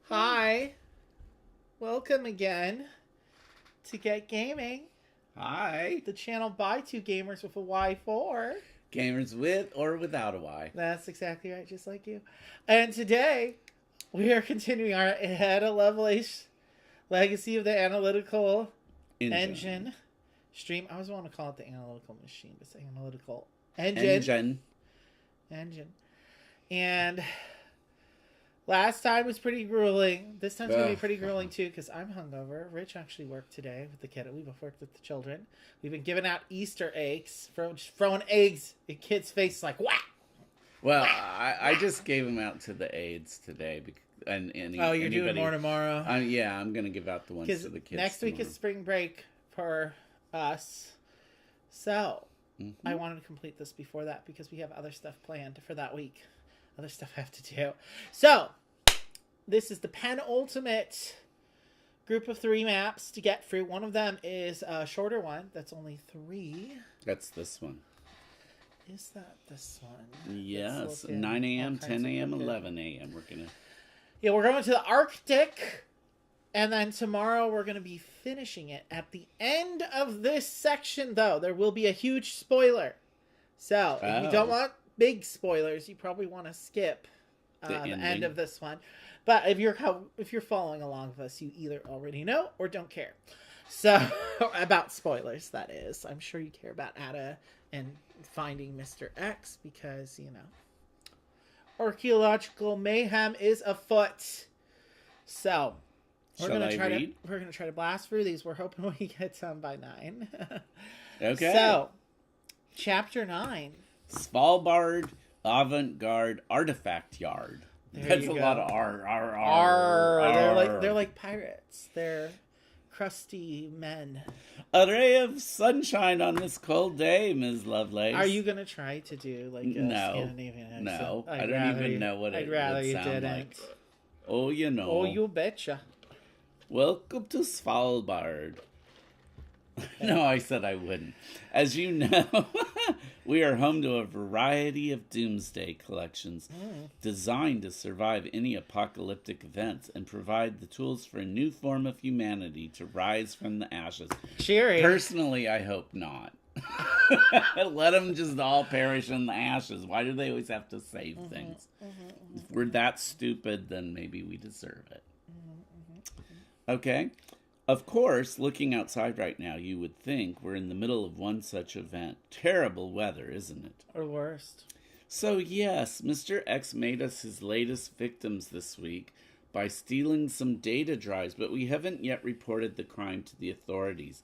Hi, welcome again to Get Gaming. Hi. The channel by two gamers with a Y4. Gamers with or without a Y. That's exactly right, just like you. And today, we are continuing our Ada Lovelace Legacy of the Analytical Engine stream. I always want to call it the Analytical Machine, but it's the Analytical Engine. And last time was pretty grueling. This time's going to be pretty grueling, too, because I'm hungover. Rich actually worked today with the kid. We've worked with the children. We've been giving out Easter eggs, throwing eggs in kids' faces like, whack! Well, I just gave them out to the aides today. And you're doing more tomorrow? Yeah, I'm going to give out the ones to the kids next week is spring break for us. So, I wanted to complete this before that because we have other stuff planned for that week. Other stuff I have to do. So, this is the penultimate group of 3 maps to get through. One of them is a shorter one. That's only 3. That's this one. Is that this one? Yes. 9 a.m., 10 a.m., 11 a.m. We're going to the Arctic. And then tomorrow we're going to be finishing it. At the end of this section, though, there will be a huge spoiler. So, if you don't want big spoilers, you probably want to skip the end of this one. But if you're following along with us, you either already know or don't care. So, about spoilers, that is. I'm sure you care about Ada and finding Mr. X because, archaeological mayhem is afoot. So, we're gonna try to blast through these. We're hoping we get done by 9. Okay. So, chapter 9. Svalbard Avant-Garde Artifact Yard. That's a lot of R. They're like pirates. They're crusty men. A ray of sunshine on this cold day, Ms. Lovelace. Are you gonna try to do like a Scandinavian accent? No, I don't even know what it would sound like. Oh, you know. Oh, you betcha. Welcome to Svalbard. No, I said I wouldn't. As you know, We are home to a variety of doomsday collections designed to survive any apocalyptic events and provide the tools for a new form of humanity to rise from the ashes. Cheery. Personally, I hope not. Let them just all perish in the ashes. Why do they always have to save things? If we're that stupid, then maybe we deserve it. Okay? Of course, looking outside right now, you would think we're in the middle of one such event. Terrible weather, isn't it? Or worst. So yes, Mr. X made us his latest victims this week by stealing some data drives, but we haven't yet reported the crime to the authorities.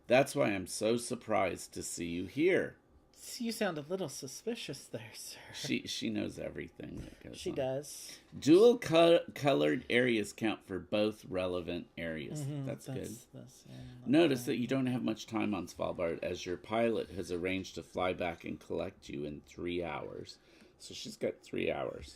That's why I'm so surprised to see you here. You sound a little suspicious there, sir. She knows everything that goes on. She does. Dual colored areas count for both relevant areas. That's good. Notice that you don't have much time on Svalbard, as your pilot has arranged to fly back and collect you in 3 hours. So she's got 3 hours.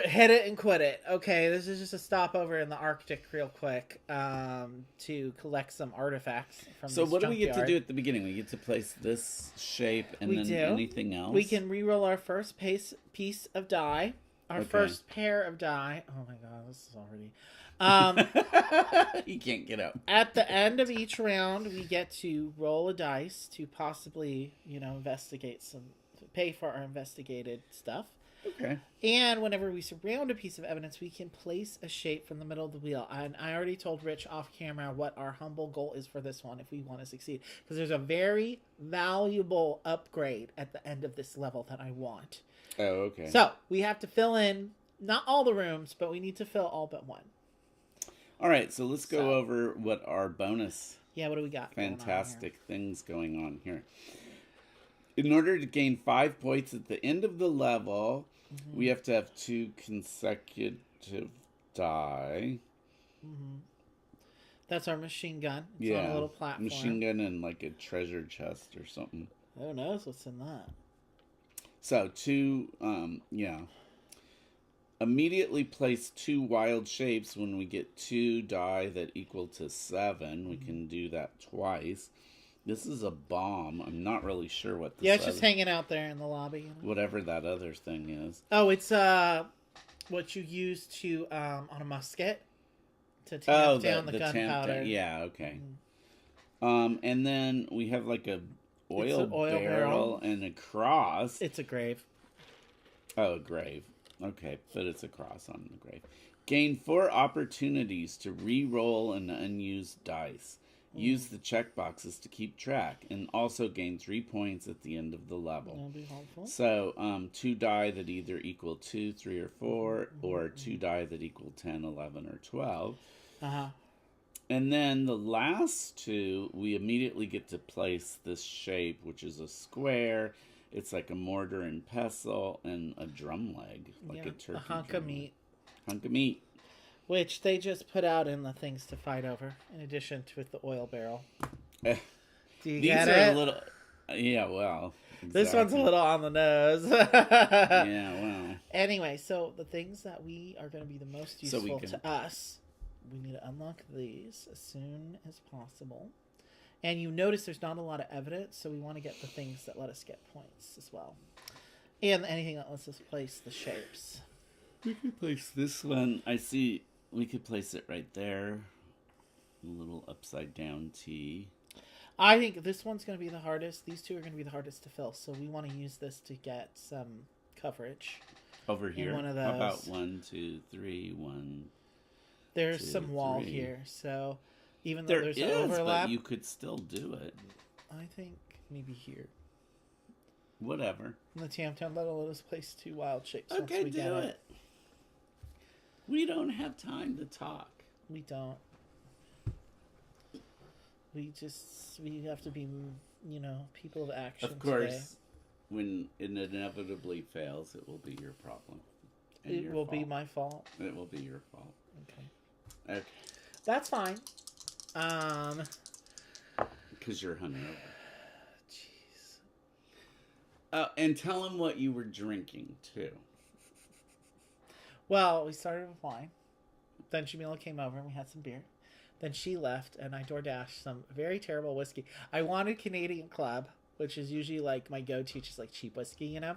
Hit it and quit it. Okay, this is just a stopover in the Arctic real quick to collect some artifacts from So this what do we get to junkyard. do at the beginning? We get to place this shape and then anything else? We can re-roll our first piece of die. Our first pair of die. Oh my god, this is already... You can't get up. At the end of each round, we get to roll a dice to possibly, investigate pay for our investigated stuff. Okay. And whenever we surround a piece of evidence, we can place a shape from the middle of the wheel. And I already told Rich off camera what our humble goal is for this one if we want to succeed. Because there's a very valuable upgrade at the end of this level that I want. Oh, okay. So we have to fill in, not all the rooms, but we need to fill all but one. All right, so let's go over what our bonus... Yeah, what do we got? Fantastic things going on here. In order to gain 5 points at the end of the level, we have to have 2 consecutive die. That's our machine gun. It's on a little platform. Machine gun and like a treasure chest or something. Who knows what's in that? So 2, Immediately place 2 wild shapes when we get 2 die that equal to 7. We can do that twice. This is a bomb. I'm not really sure what this is. It's just hanging out there in the lobby. Whatever that other thing is. Oh, it's what you use to on a musket to tamp down the gunpowder. Yeah, okay. And then we have like a oil barrel and a cross. It's a grave. Oh, a grave. Okay, but it's a cross on the grave. Gain 4 opportunities to re-roll an unused dice. Use the checkboxes to keep track, and also gain 3 points at the end of the level. That'll be helpful. So, 2 die that either equal 2, 3, or 4, or 2 die that equal 10, 11, or 12. And then the last 2, we immediately get to place this shape, which is a square. It's like a mortar and pestle and a drum leg, like a turkey. A hunk of meat. Hunk of meat. Which they just put out in the things to fight over, in addition to with the oil barrel. Do you get it? A little... Yeah, well... Exactly. This one's a little on the nose. Yeah, well... Anyway, so the things that we are going to be the most useful to us, we need to unlock these as soon as possible. And you notice there's not a lot of evidence, so we want to get the things that let us get points as well. And anything that lets us place the shapes. We could place this one. I see... We could place it right there. A little upside down T. I think this one's going to be the hardest. These 2 are going to be the hardest to fill. So we want to use this to get some coverage. Over here? One of those. How about 1, 2, 3, 1, There's 2, some wall 3. here. So even though there's overlap. But you could still do it. I think maybe here. Whatever. In the Tamtown level, let us place 2 wild shapes. Okay, once we get it. We don't have time to talk. We don't. We have to be, people of action. Of course, today. when it inevitably fails, it will be your problem. It will be my fault. It will be your fault. Okay. That's fine. Because you're hungover. Jeez. And tell him what you were drinking, too. Well, we started with wine. Then Jamila came over and we had some beer. Then she left and I DoorDashed some very terrible whiskey. I wanted Canadian Club, which is usually like my go-to, just like cheap whiskey, you know.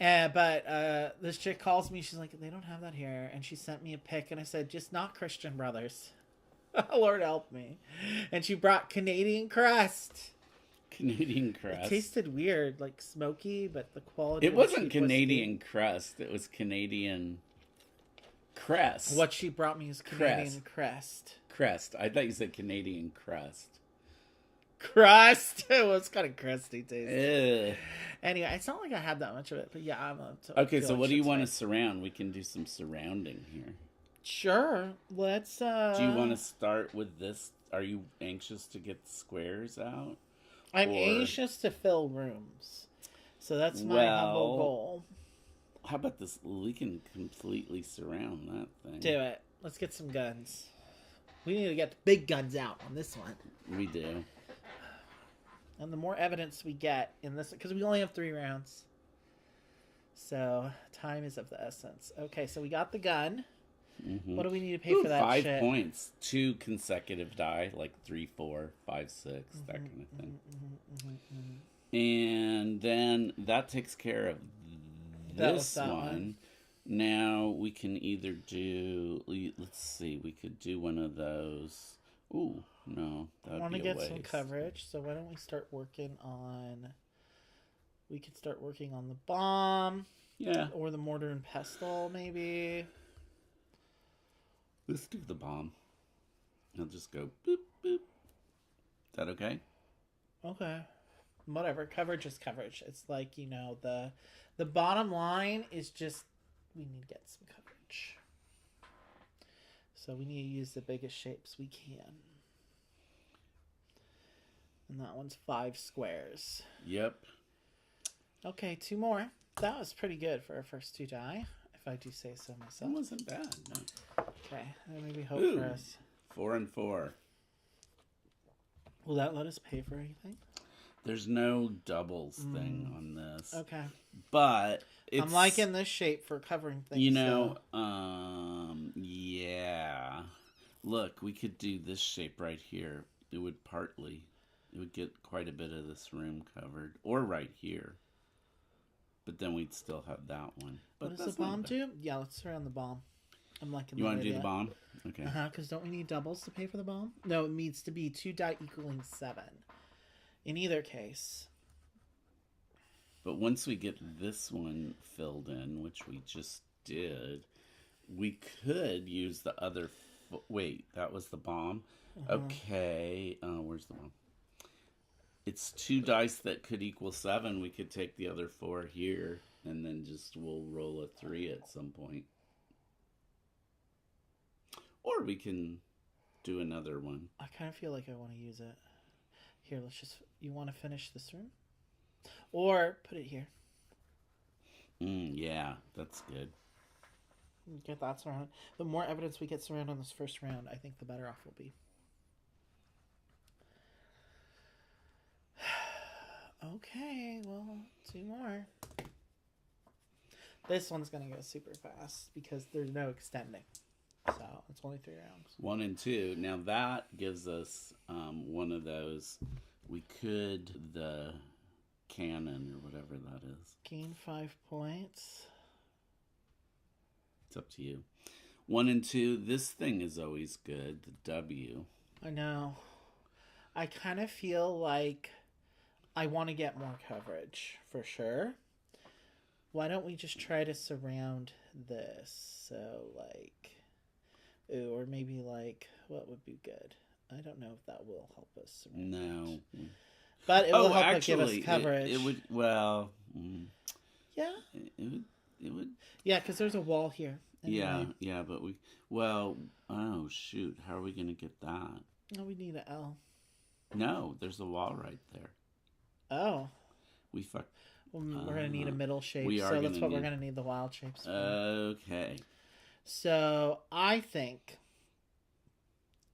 But this chick calls me. She's like, they don't have that here, and she sent me a pic, and I said, just not Christian Brothers. Lord help me. And she brought Canadian Crest. Canadian Crest. It tasted weird, like smoky, but the quality. It wasn't Canadian Crest. It was Canadian Crest. What she brought me is Canadian Crest. Crest. I thought you said Canadian Crest. Crust. It was kind of crusty taste. Ew. Anyway, it's not like I had that much of it, but yeah, okay, so what do you want to surround? We can do some surrounding here. Sure. Let's Do you want to start with this? Are you anxious to get the squares out? I'm anxious to fill rooms. So that's my humble goal. How about this? We can completely surround that thing. Do it. Let's get some guns. We need to get the big guns out on this one. We do. And the more evidence we get in this, because we only have 3 rounds. So time is of the essence. Okay, so we got the gun. Mm-hmm. What do we need to pay for that 5 shit? points. 2 consecutive die, like 3, 4, 5, 6, that kind of thing. And then that takes care of this one. Now we can either do, let's see, we could do one of those. Ooh, no, that would be a waste. I want to get some coverage, so why don't we start working on, we could start working on the bomb. Yeah. Or the mortar and pestle, maybe. Let's do the bomb. I'll just go boop, boop. Is that okay? Okay. Whatever. Coverage is coverage. It's like, you know, the bottom line is just we need to get some coverage. So we need to use the biggest shapes we can. And that one's 5 squares. Yep. Okay, 2 more. That was pretty good for our first 2 die, if I do say so myself. It wasn't bad, no. Okay, maybe hope for us. 4 and 4. Will that let us pay for anything? There's no doubles thing on this. Okay. But it's, I'm liking this shape for covering things. You know, yeah. Look, we could do this shape right here. It would get quite a bit of this room covered. Or right here. But then we'd still have that one. But what does the bomb do? Yeah, let's surround the bomb. I'm liking You want to do the bomb? Okay. Because don't we need doubles to pay for the bomb? No, it needs to be 2 die equaling 7. In either case. But once we get this one filled in, which we just did, we could use the other... Wait, that was the bomb? Okay. Where's the bomb? It's 2 dice that could equal 7. We could take the other 4 here, and then we'll roll a 3 at some point. Or we can do another one. I kind of feel like I want to use it. Here, you want to finish this room? Or put it here. Yeah, that's good. Get that surrounded. The more evidence we get surrounded on this first round, I think the better off we'll be. Okay, well, 2 more. This one's going to go super fast because there's no extending. So it's only 3 rounds. 1 and 2. Now that gives us one of those. We could the cannon or whatever that is. Gain 5 points. It's up to you. 1 and 2. This thing is always good. The W. I know. I kind of feel like I want to get more coverage for sure. Why don't we just try to surround this? So like, or maybe like, what would be good? I don't know if that will help us surround. No. But it will help give us coverage. It would, well. Yeah. It would. Yeah, because there's a wall here. Anyway. Yeah, but oh shoot, how are we going to get that? No, we need an L. No, there's a wall right there. Oh. We fucked. Well, we're going to need a middle shape, so that's what we're going to need the wild shapes for. Okay. So, I think,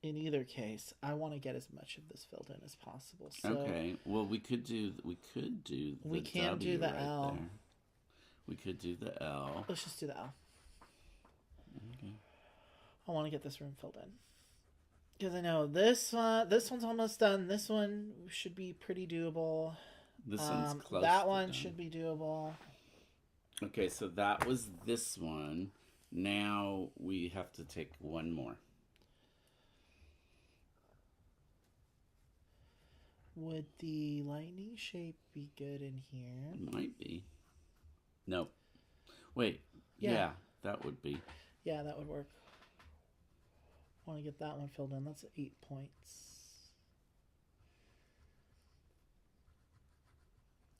in either case, I want to get as much of this filled in as possible. So okay. Well, we could do the we can't W do the right L. there. We could do the L. Let's just do the L. Okay. I want to get this room filled in. Because I know this one's almost done. This one should be pretty doable. This one's close. That one should be doable. Okay, so that was this one. Now we have to take one more. Would the lightning shape be good in here? It might be. Nope. Wait. Yeah, that would be. Yeah, that would work. I want to get that one filled in. That's 8 points.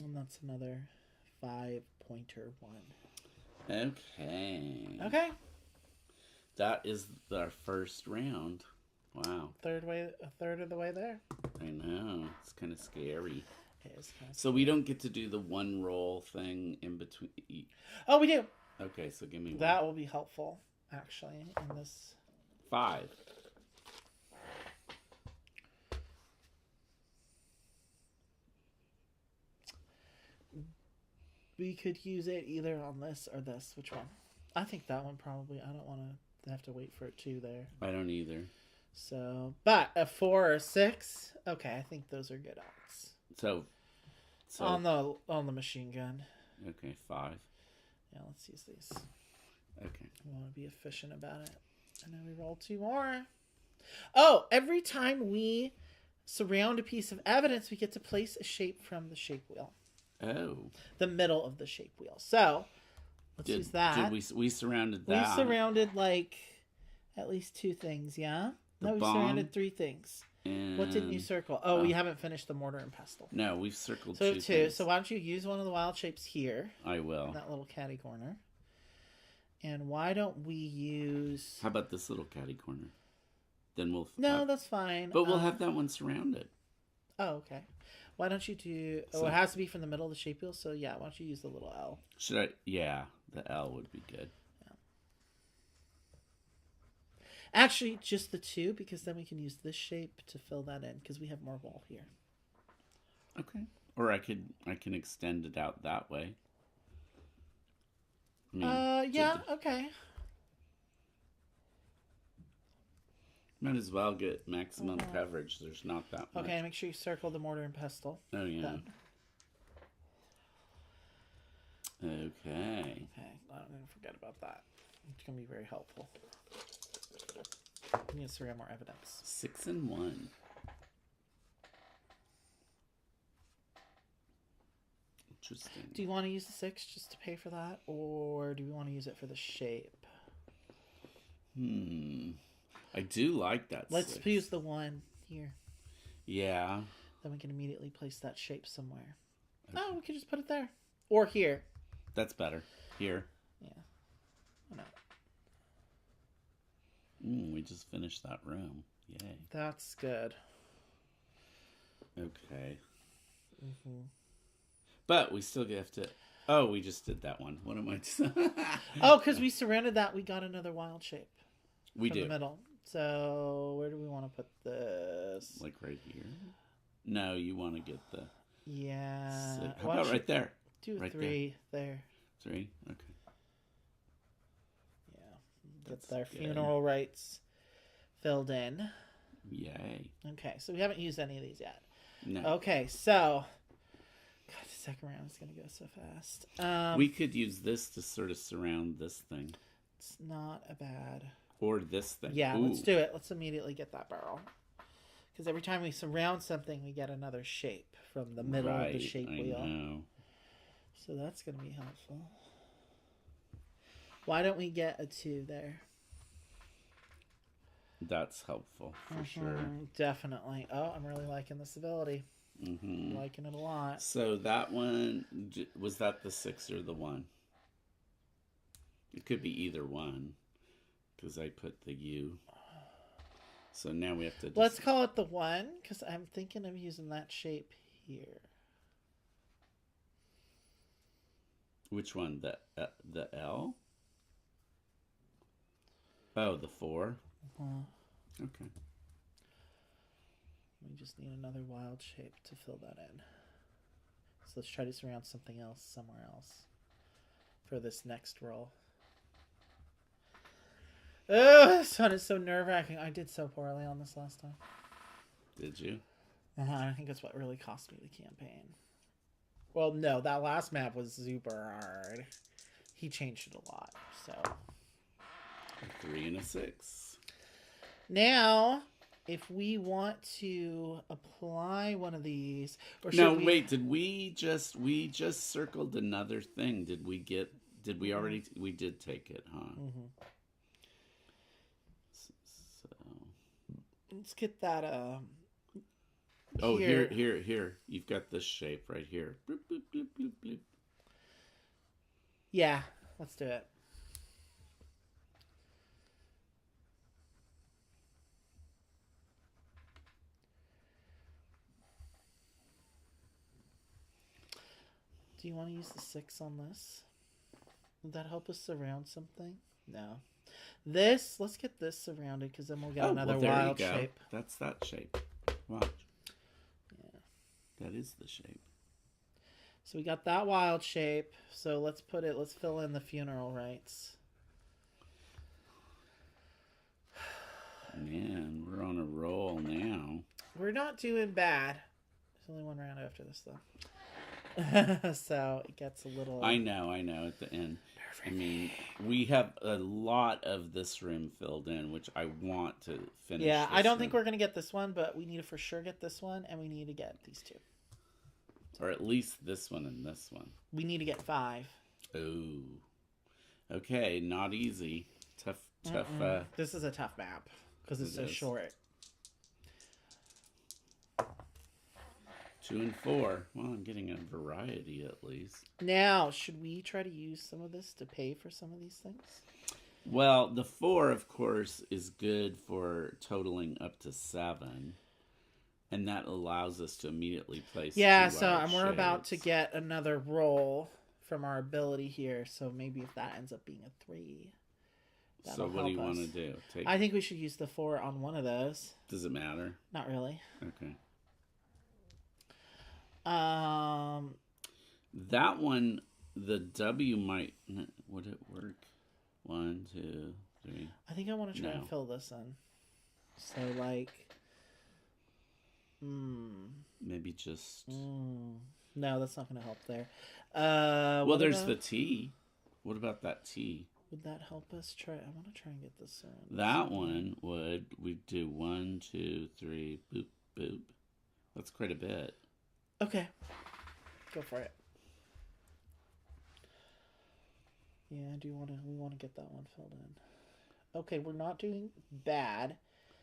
And that's another 5-pointer one. Okay. Okay. That is our first round. Wow. A third of the way there. I know. It's kind of scary. It is kind of So we don't get to do the one roll thing in between. Oh, we do. Okay, so give me one. That will be helpful, actually, in this. 5. We could use it either on this or this. Which one? I think that one probably. I don't want to have to wait for it too there. I don't either. So, but a 4 or 6. Okay, I think those are good odds. So on the machine gun. Okay, 5. Yeah, let's use these. Okay. We want to be efficient about it. And then we roll 2 more. Oh, every time we surround a piece of evidence, we get to place a shape from the shape wheel. Oh. The middle of the shape wheel. So, let's use that. We surrounded that. We surrounded like at least 2 things, yeah? No, we surrounded 3 things. And what didn't you circle? Oh, we haven't finished the mortar and pestle. No, we've circled so 2 2. things. So why don't you use one of the wild shapes here? I will. In that little catty corner. And why don't we use... How about this little catty corner? Then we'll... No, that's fine. But we'll have that one surrounded. Oh, okay. Why don't you do... Oh, it has to be from the middle of the shape wheel, so yeah, why don't you use the little L? Should I... Yeah, the L would be good. Yeah. Actually, just the 2, because then we can use this shape to fill that in, because we have more wall here. Okay. Or I can extend it out that way. Yeah, okay. Might as well get maximum coverage. There's not that much. Okay, make sure you circle the mortar and pestle. Oh, yeah. Done. Okay. Okay, I'm going to forget about that. It's going to be very helpful. We need to surround more evidence. 6 and 1. Interesting. Do you want to use the 6 just to pay for that? Or do we want to use it for the shape? I do like that. Let's 6. use the 1 here. Yeah. Then we can immediately place that shape somewhere. Okay. Oh, we can just put it there. Or here. That's better. Here. Yeah. Why not? We just finished that room. Yay. That's good. Okay. Mm-hmm. But we still have to... Oh, we just did that one. What am I... Oh, because we surrounded that, we got another wild shape. We do. The middle. So, where do we want to put this? Like right here? No, you want to get the... Yeah. How about right there? Do right 3 there. 3? Okay. Yeah. Get their funeral rites filled in. Yay. Okay, so we haven't used any of these yet. No. Okay, so... God, the second round is going to go so fast. We could use this to sort of surround this thing. It's not a bad... Or this thing. Yeah, Ooh. let's do it. Let's immediately get that barrel. Because every time we surround something, we get another shape from the middle of the shape wheel. Know. So that's going to be helpful. Why don't we get a 2 there? That's helpful, for sure. Definitely. Oh, I'm really liking this ability. I'm liking it a lot. So that one, was that the 6 or the 1? It could be either one. Because I put the U. So now we have to... Let's call it the 1, because I'm thinking of using that shape here. Which one? The L? Oh, the 4? Okay. We just need another wild shape to fill that in. So let's try to surround something else somewhere else for this next roll. Oh, this one is so nerve-wracking. I did so poorly on this last time. Did you? I think that's what really cost me the campaign. Well, no, that last map was super hard. He changed it a lot, so. A 3 and a 6. Now, if we want to apply one of these, or should no, we... wait. Did we just circled another thing? Did we already? We did take it, huh? Mm-hmm. So. Let's get that. Oh, here. You've got this shape right here. Bloop, bloop, bloop, bloop, bloop. Yeah, let's do it. Do you want to use the 6 on this? Would that help us surround something? No. This, let's get this surrounded because then we'll get another wild shape. That's that shape. Watch. Yeah. That is the shape. So we got that wild shape. So let's fill in the funeral rites. Man, we're on a roll now. We're not doing bad. There's only one round after this, though. So it gets a little... I know, at the end. I mean, we have a lot of this room filled in, which I want to finish. Yeah, I don't think we're going to get this one, but we need to for sure get this one, and we need to get these 2. Or at least this one and this one. We need to get 5. Ooh. Okay, not easy. Tough. This is a tough map, because it's so short. 2 and 4. Well, I'm getting a variety at least. Now, should we try to use some of this to pay for some of these things? Well, the 4, of course, is good for totaling up to 7. And that allows us to immediately place. Yeah, so we're about to get another roll from our ability here. So maybe if that ends up being a 3. So what do you want to do? I think we should use the 4 on one of those. Does it matter? Not really. Okay. That one, the W would it work? 1, 2, 3. I think I want to try and fill this in. So like, maybe just. No, that's not going to help there. Well, there's the T. What about that T? Would that help us try? I want to try and get this around. That one we'd do 1, 2, 3, boop, boop. That's quite a bit. Okay. Go for it. Yeah, we want to get that one filled in. Okay, we're not doing bad.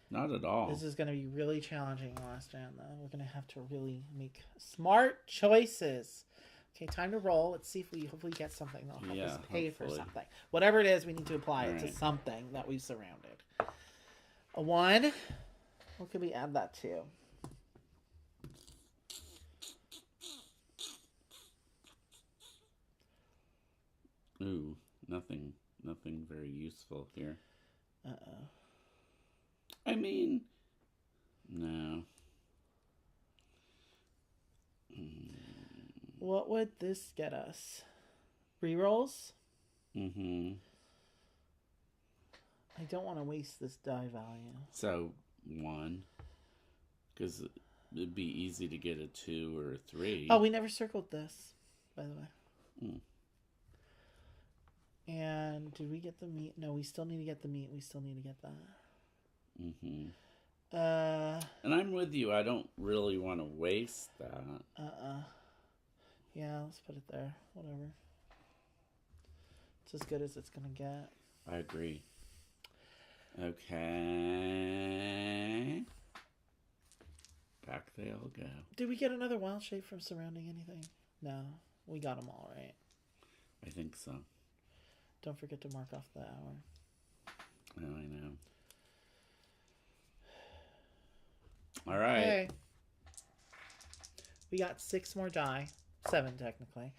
Not at all. This is going to be really challenging last round, though. We're going to have to really make smart choices. Okay, time to roll. Let's see if we hopefully get something that'll help us pay for something. Whatever it is, we need to apply it to something that we've surrounded. A 1. What could we add that to? Ooh, nothing very useful here. Uh-oh. I mean, no. What would this get us? Rerolls? Mm-hmm. I don't want to waste this die value. So, 1. Because it'd be easy to get a 2 or a 3. Oh, we never circled this, by the way. And did we get the meat? No, we still need to get the meat. We still need to get that. Mm-hmm. And I'm with you. I don't really want to waste that. Yeah, let's put it there. Whatever. It's as good as it's going to get. I agree. Okay. Back they all go. Did we get another wild shape from surrounding anything? No. We got them all, right? I think so. Don't forget to mark off the hour. Oh, I know. All right. Okay. We got 6 more die. 7, technically.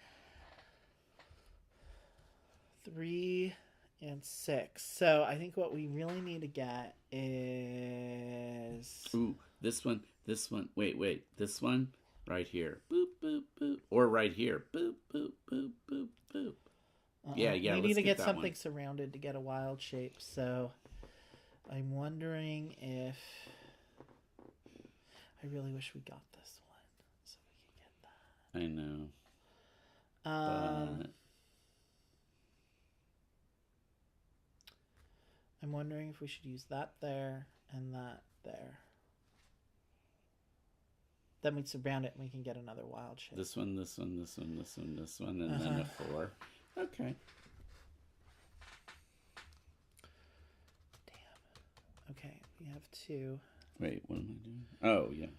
3 and 6. So I think what we really need to get is... Ooh, this one. Wait. This one right here. Boop, boop, boop. Or right here. Boop, boop, boop, boop, boop. Yeah. We need to get something surrounded to get a wild shape. So I'm wondering if... I really wish we got this one so we can get that. I know. But... I'm wondering if we should use that there and that there. Then we'd surround it and we can get another wild shape. This one, this one, this one, this one, this one, and then a 4. Okay. Damn. Okay, we have 2. Wait, what am I doing? Oh, yeah.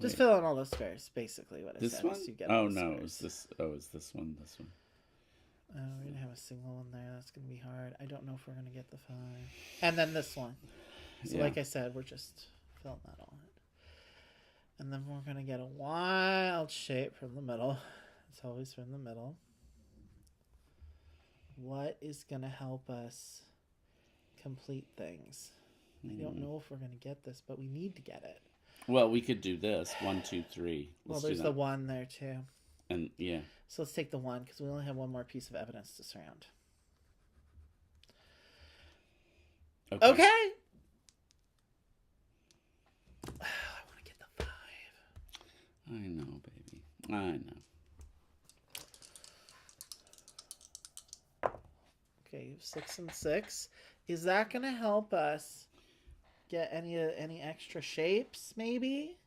Just fill in all those squares, basically what I said. This one? You get Oh, no. Is this one, this one? Oh, we're going to have a single one there. That's going to be hard. I don't know if we're going to get the 5. And then this one. So like I said, we're just filling that all in. And then we're going to get a wild shape from the middle. It's always from the middle. What is going to help us complete things? I don't know if we're going to get this, but we need to get it. Well, we could do this. 1, 2, 3. Well, there's the 1 there, too. And, yeah. So let's take the 1, because we only have one more piece of evidence to surround. Okay! I want to get the 5. I know, baby. I know. Okay, 6 and 6. Is that going to help us get any extra shapes, maybe?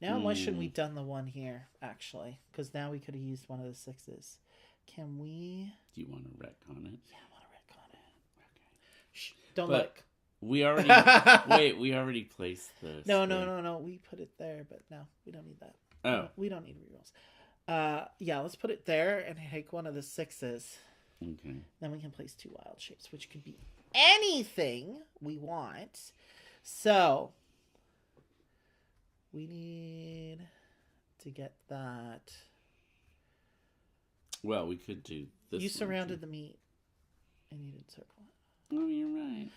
Now I shouldn't we done the 1 here, actually? Because now we could have used one of the 6s. Can we... Do you want to retcon it? Yeah, I want to retcon it. Okay. Shh, don't but look. We already... Wait, we already placed this. No. We put it there, but no, we don't need that. Oh. We don't need rerolls. Yeah, let's put it there and take one of the 6s. Okay. Then we can place 2 wild shapes, which could be anything we want. So... we need to get that. Well, we could do this. You surrounded the meat, and you didn't circle it. Oh, you're right.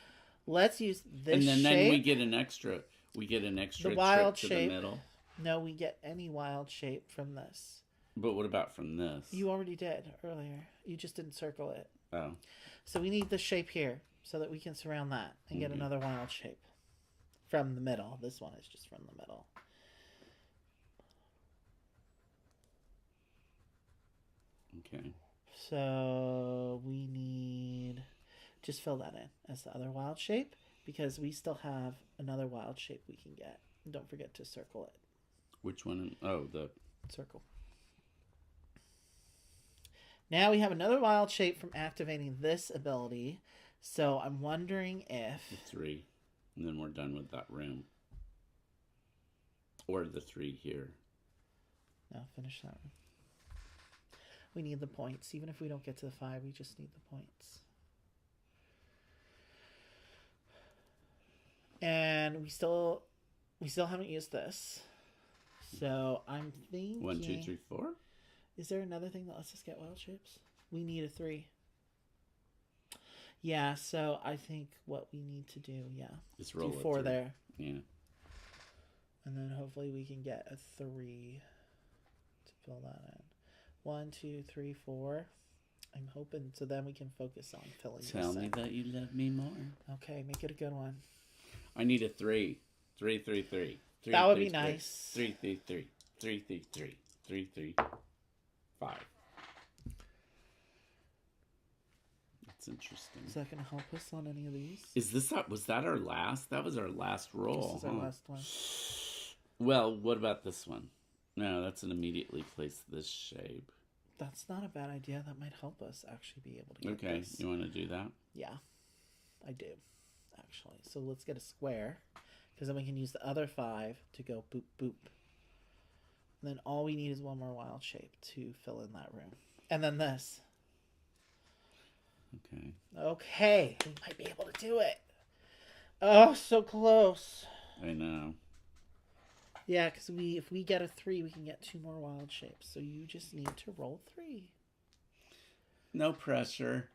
Let's use this shape. And then we get an extra. We get an extra the wild trip shape. to the middle. No, we get any wild shape from this. But what about from this? You already did earlier. You just didn't circle it. Oh. So we need the shape here so that we can surround that and get another wild shape from the middle. This one is just from the middle. Okay. So we need... just fill that in as the other wild shape because we still have another wild shape we can get. Don't forget to circle it. Which one? Oh, the... circle. Now we have another wild shape from activating this ability. So I'm wondering if... the 3. And then we're done with that room. Or the 3 here. No, finish that one. We need the points. Even if we don't get to the 5, we just need the points. And we still haven't used this. So I'm thinking... 1, 2, 3, 4? Is there another thing that lets us get wild shapes? We need a 3. Yeah, so I think what we need to do, is roll do 4 there. Yeah. And then hopefully we can get a 3 to fill that in. 1, 2, 3, 4. I'm hoping so then we can focus on filling this in. Tell me that you love me more. Okay, make it a good one. I need a 3. 3, 3, 3. That would be nice. 3, 3, 3. 3, 3, 3. 3, 3, 5. That's interesting. Is that going to help us on any of these? Is this was that our last? That was our last roll. This is our last one. Well, what about this one? No, that's an immediately place this shape. That's not a bad idea. That might help us actually be able to get okay, this. You want to do that? Yeah, I do, actually. So let's get a square, because then we can use the other 5 to go boop, boop. And then all we need is one more wild shape to fill in that room. And then this. Okay. Okay, we might be able to do it. Oh, so close. I know. Yeah, because if we get a 3, we can get 2 more wild shapes. So you just need to roll 3. No pressure.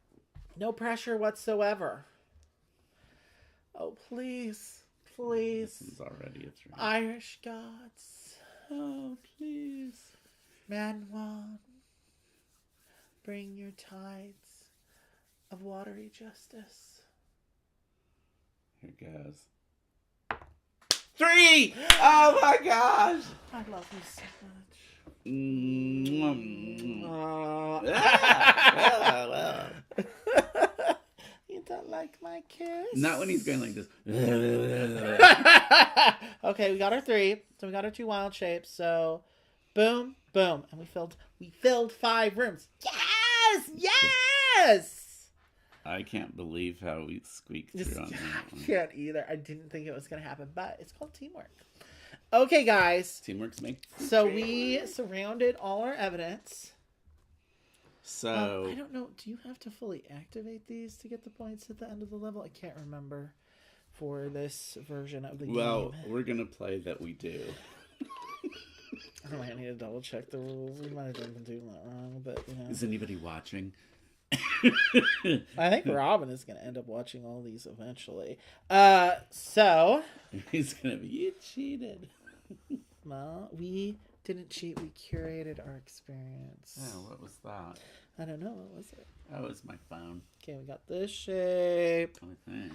No pressure whatsoever. Oh, please. Please. This is already a 3. Irish gods. Oh, please. Manwan. Bring your tides of watery justice. Here goes. 3! Oh my gosh! I love you so much. You don't like my kiss? Not when he's going like this. Okay, we got our 3. So we got our 2 wild shapes. So, boom, boom, and we filled 5 rooms. Yes. I can't believe how we squeaked through on that one. I can't either. I didn't think it was going to happen, but it's called teamwork. Okay, guys. Teamwork's make. So we surrounded all our evidence. So I don't know. Do you have to fully activate these to get the points at the end of the level? I can't remember for this version of the game. Well, we're gonna play that we do. I might need to double check the rules. We might have done doing that wrong, but you know. Is anybody watching? I think Robin is gonna end up watching all these eventually. So He's gonna be, you cheated. well, we didn't cheat. We curated our experience. Oh, what was that? I don't know. What was it? That was my phone. Okay, we got this shape. I think.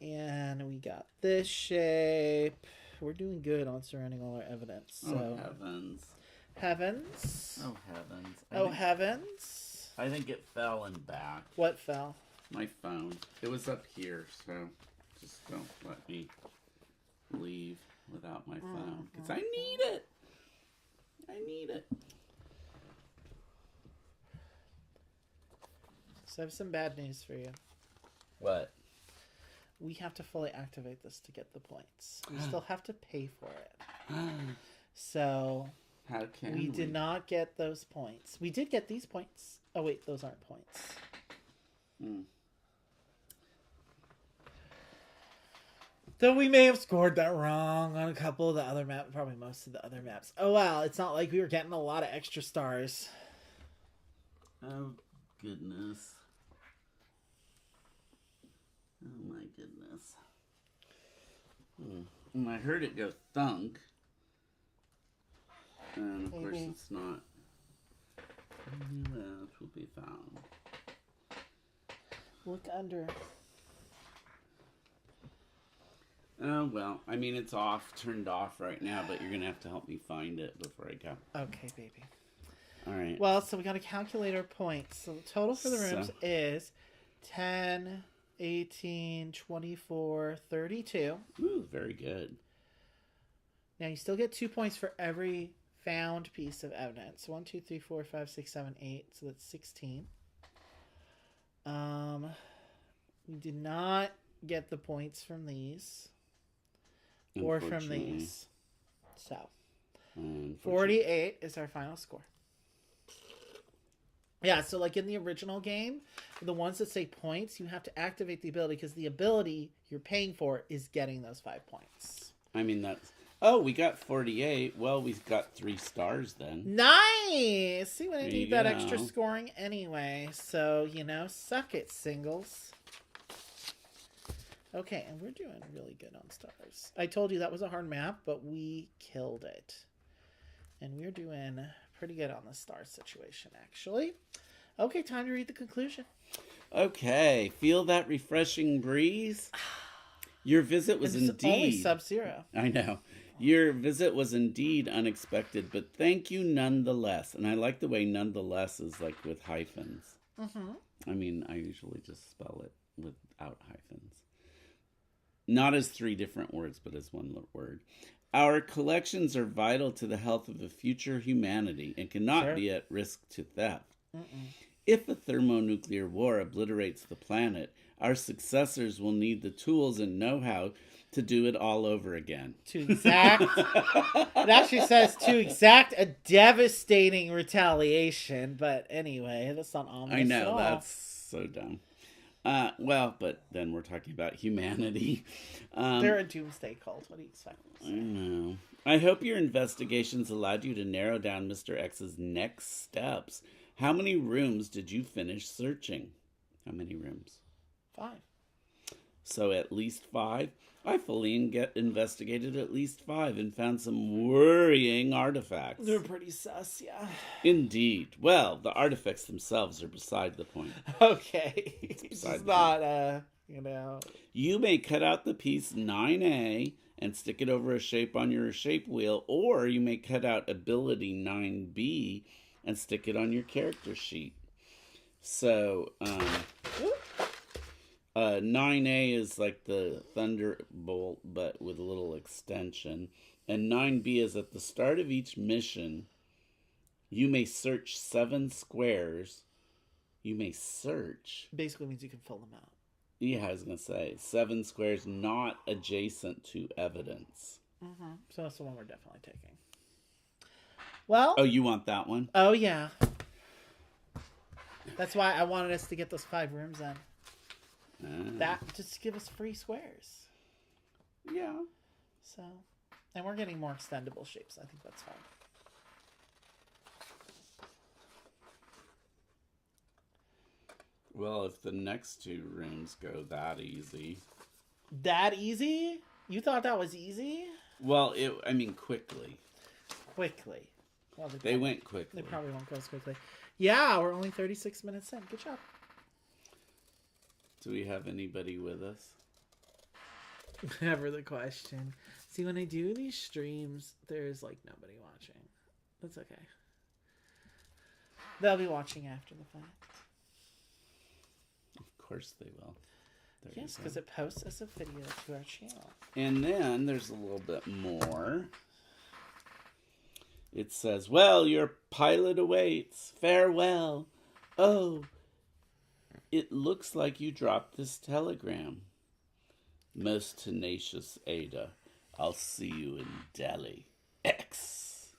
And we got this shape. We're doing good on surrounding all our evidence. So. Oh, heavens. Heavens. Oh, heavens. Heavens. I think it fell and back. What fell? My phone. It was up here, so just don't let me leave without my phone. Because I need it. I need it. So I have some bad news for you. What? We have to fully activate this to get the points. We still have to pay for it. So How can we did not get those points. We did get these points. Oh wait, those aren't points. Though we may have scored that wrong on a couple of the other maps, probably most of the other maps. Oh well, it's not like we were getting a lot of extra stars. Oh, goodness. Oh, my goodness. And I heard it go thunk. And, of course, it's not. That will be found. Look under. Oh, well, I mean, it's turned off right now, but you're going to have to help me find it before I go. Okay, baby. All right. Well, so we got to calculate our points. So the total for the rooms is 10, 18, 24, 32. Ooh, very good. Now, you still get 2 points for every found piece of evidence. 1, 2, 3, 4, 5, 6, 7, 8. So that's 16. We did not get the points from these. Or from these. So, 48 is our final score. Yeah, so like in the original game, the ones that say points, you have to activate the ability because the ability you're paying for is getting those 5 points. I mean, that's... Oh, we got 48. Well, we've got 3 stars then. Nice! See, we didn't There need you that go. extra scoring anyway. So, you know, suck it, singles. Okay, and we're doing really good on stars. I told you that was a hard map, but we killed it. And we're doing pretty good on the star situation, actually. Okay, time to read the conclusion. Okay, feel that refreshing breeze? Your visit was indeed... only Sub-Zero. I know. Your visit was indeed unexpected, but thank you nonetheless. And I like the way nonetheless is like with hyphens. Mm-hmm. I mean, I usually just spell it without hyphens. Not as 3 different words, but as one word. Our collections are vital to the health of a future humanity and cannot be at risk to theft. If a thermonuclear war obliterates the planet, our successors will need the tools and know-how to do it all over again. It actually says to exact a devastating retaliation, but anyway, that's not ominous. I know, at all. that's so dumb. Well, but then we're talking about humanity. They're a doomsday cult. What do you expect? I know. I hope your investigations allowed you to narrow down Mr. X's next steps. How many rooms did you finish searching? How many rooms? 5. So at least 5? I fully investigated at least 5 and found some worrying artifacts. They're pretty sus, yeah. Indeed. Well, the artifacts themselves are beside the point. Okay. It's beside the not You know. You may cut out the piece 9A and stick it over a shape on your shape wheel, or you may cut out ability 9B and stick it on your character sheet. So, 9A is like the Thunderbolt, but with a little extension. And 9B is at the start of each mission, you may search 7 squares. You may search. Basically means you can fill them out. Yeah, I was going to say 7 squares not adjacent to evidence. Mm-hmm. So that's the one we're definitely taking. Well. Oh, you want that one? Oh, yeah. That's why I wanted us to get those 5 rooms in. That just give us free squares. Yeah. So, and we're getting more extendable shapes. I think that's fine. Well, if the next 2 rooms go that easy. That easy? You thought that was easy? Well, quickly. Quickly. Well, they went quickly. They probably won't go as quickly. Yeah, we're only 36 minutes in. Good job. Do we have anybody with us? Never the question. See, when I do these streams, there's like nobody watching. That's okay. They'll be watching after the fact. Of course they will. Yes, because it posts as a video to our channel. And then there's a little bit more. It says, well, your pilot awaits. Farewell. Oh, it looks like you dropped this telegram. Most tenacious Ada. I'll see you in Delhi. X.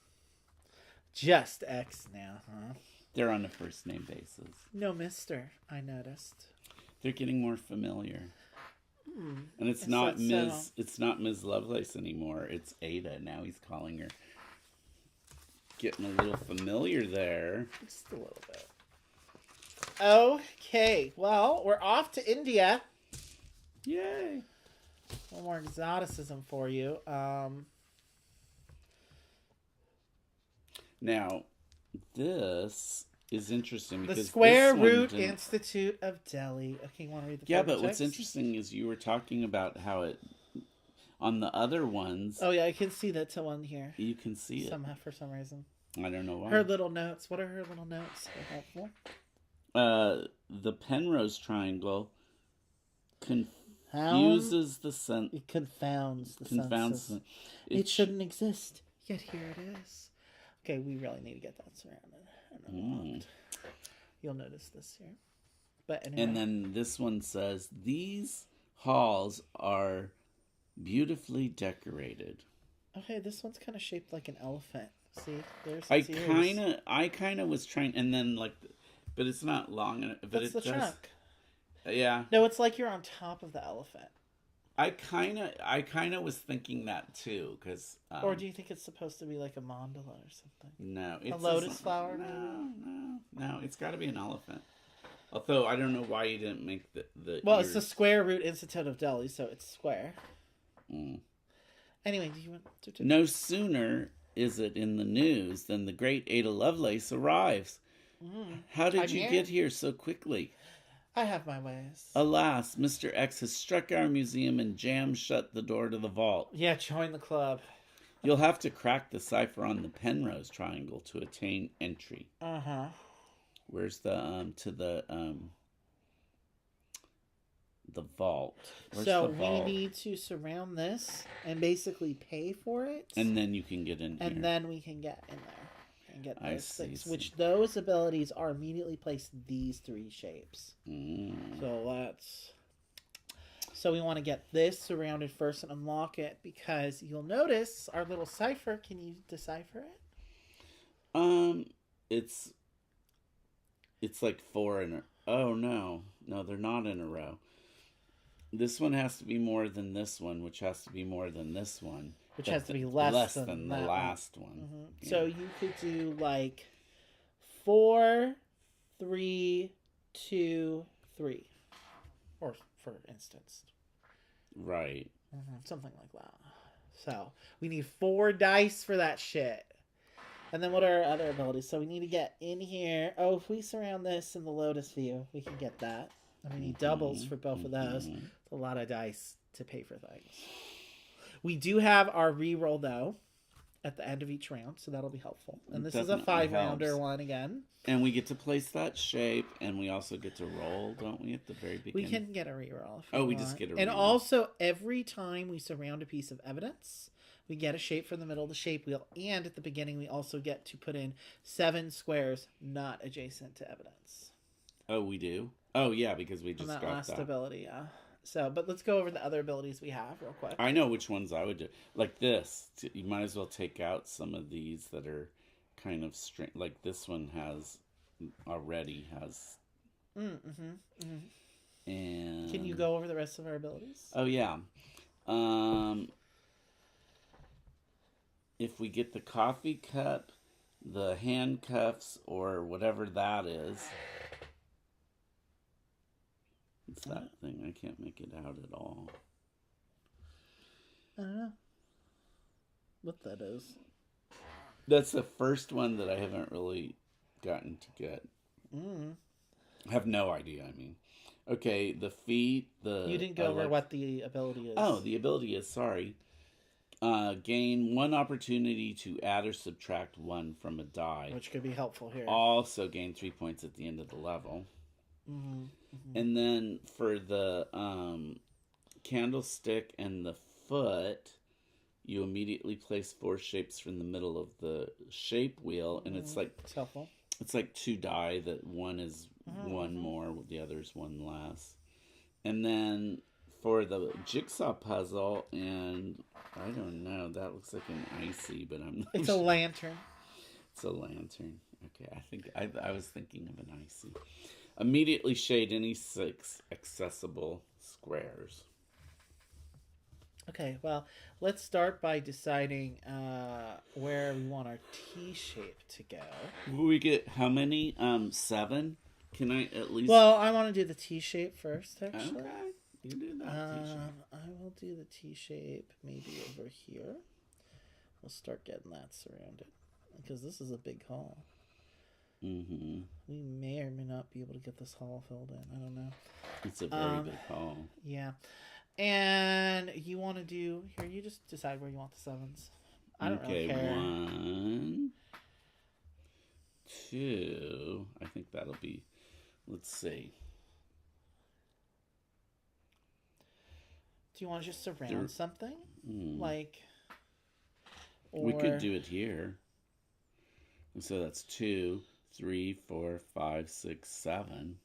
Just X now, huh? They're on a first name basis. No, mister, I noticed. They're getting more familiar. And it's not Ms. Lovelace anymore. It's Ada. Now he's calling her. Getting a little familiar there. Just a little bit. Okay, well, we're off to India. Yay. One more exoticism for you. Now, this is interesting because the Square Root Institute of Delhi. Okay, you want to read the Yeah, but what's interesting is you were talking about how it on the other ones. Oh yeah, I can see that one here. You can see it somehow for some reason. I don't know why. Her little notes. What are her little notes? They're helpful. The Penrose triangle confuses the sense. It confounds the senses. It shouldn't exist, yet here it is. Okay, we really need to get that surrounded and unlocked. You'll notice this here. But anyway. And then this one says, these halls are beautifully decorated. Okay, this one's kind of shaped like an elephant. See, there's I kind of was trying, and then like, but it's not long enough. But it's the trunk. Yeah. No, it's like you're on top of the elephant. I kind of was thinking that too, because. Or do you think it's supposed to be like a mandala or something? No, it's a lotus flower. No, it's got to be an elephant. Although I don't know why you didn't make the. Well, ears. It's the Square Root Institute of Delhi, so it's square. Mm. Anyway, do you want to? No sooner is it in the news than the great Ada Lovelace arrives. How did you get here so quickly? I have my ways. Alas, Mr. X has struck our museum and jammed shut the door to the vault. Yeah, join the club. You'll have to crack the cipher on the Penrose triangle to attain entry. Uh-huh. Where's the vault? Where's so the vault? We need to surround this and basically pay for it. And then you can get in here. And then we can get in there. And get those things, see. Which those abilities are immediately placed in these 3 shapes. So we want to get this surrounded first and unlock it, because you'll notice our little cipher. Can you decipher it? It's like 4 in a. Oh no, they're not in a row. This one has to be more than this one, which has to be more than this one. Which has to be less than the last one. Mm-hmm. Yeah. So you could do like 4, 3, 2, 3. Or for instance. Right. Mm-hmm. Something like that. So we need 4 dice for that shit. And then what are our other abilities? So we need to get in here. Oh, if we surround this in the Lotus view, we can get that. I mean, he doubles for both of those. It's a lot of dice to pay for things. We do have our reroll, though, at the end of each round, so that'll be helpful. And this is a 5-rounder one again. And we get to place that shape, and we also get to roll, don't we, at the very beginning? We can get a reroll. We just get a reroll. And also, every time we surround a piece of evidence, we get a shape from the middle of the shape wheel. And at the beginning, we also get to put in 7 squares not adjacent to evidence. Oh, we do? Oh, yeah, because we just got that. Last ability, yeah. So, but let's go over the other abilities we have real quick. I know which ones I would do. Like this. You might as well take out some of these that are kind of strange. Like this one already has. And can you go over the rest of our abilities? Oh, yeah. If we get the coffee cup, the handcuffs, or whatever that is. It's that thing. I can't make it out at all. I don't know what that is. That's the first one that I haven't really gotten to get. I have no idea, I mean. Okay, the feet, You didn't go over what the ability is. Oh, the ability is, sorry. Gain 1 opportunity to add or subtract 1 from a die. Which could be helpful here. Also gain 3 points at the end of the level. And then for the candlestick and the foot, you immediately place 4 shapes from the middle of the shape wheel, and it's helpful. It's like 2 die that one is 1 more, the other is 1 less. And then for the jigsaw puzzle, and I don't know, that looks like an icy, but I'm not It's sure. a lantern. It's a lantern. Okay, I think I was thinking of an icy. Immediately shade any 6 accessible squares. Okay, well, let's start by deciding where we want our T shape to go. We get how many? 7? Can I at least... Well, I want to do the T shape first, actually. Okay, you do that T-shape. I will do the T shape maybe over here. We'll start getting that surrounded. Because this is a big hall. We may or may not be able to get this hall filled in. I don't know. It's a very big hall. Yeah. And you want to do... Here, you just decide where you want the 7s. I don't really care. 1, 2... I think that'll be... Let's see. Do you want to just surround something? Like... We could do it here. So that's 2, 3, 4, 5, 6, 7.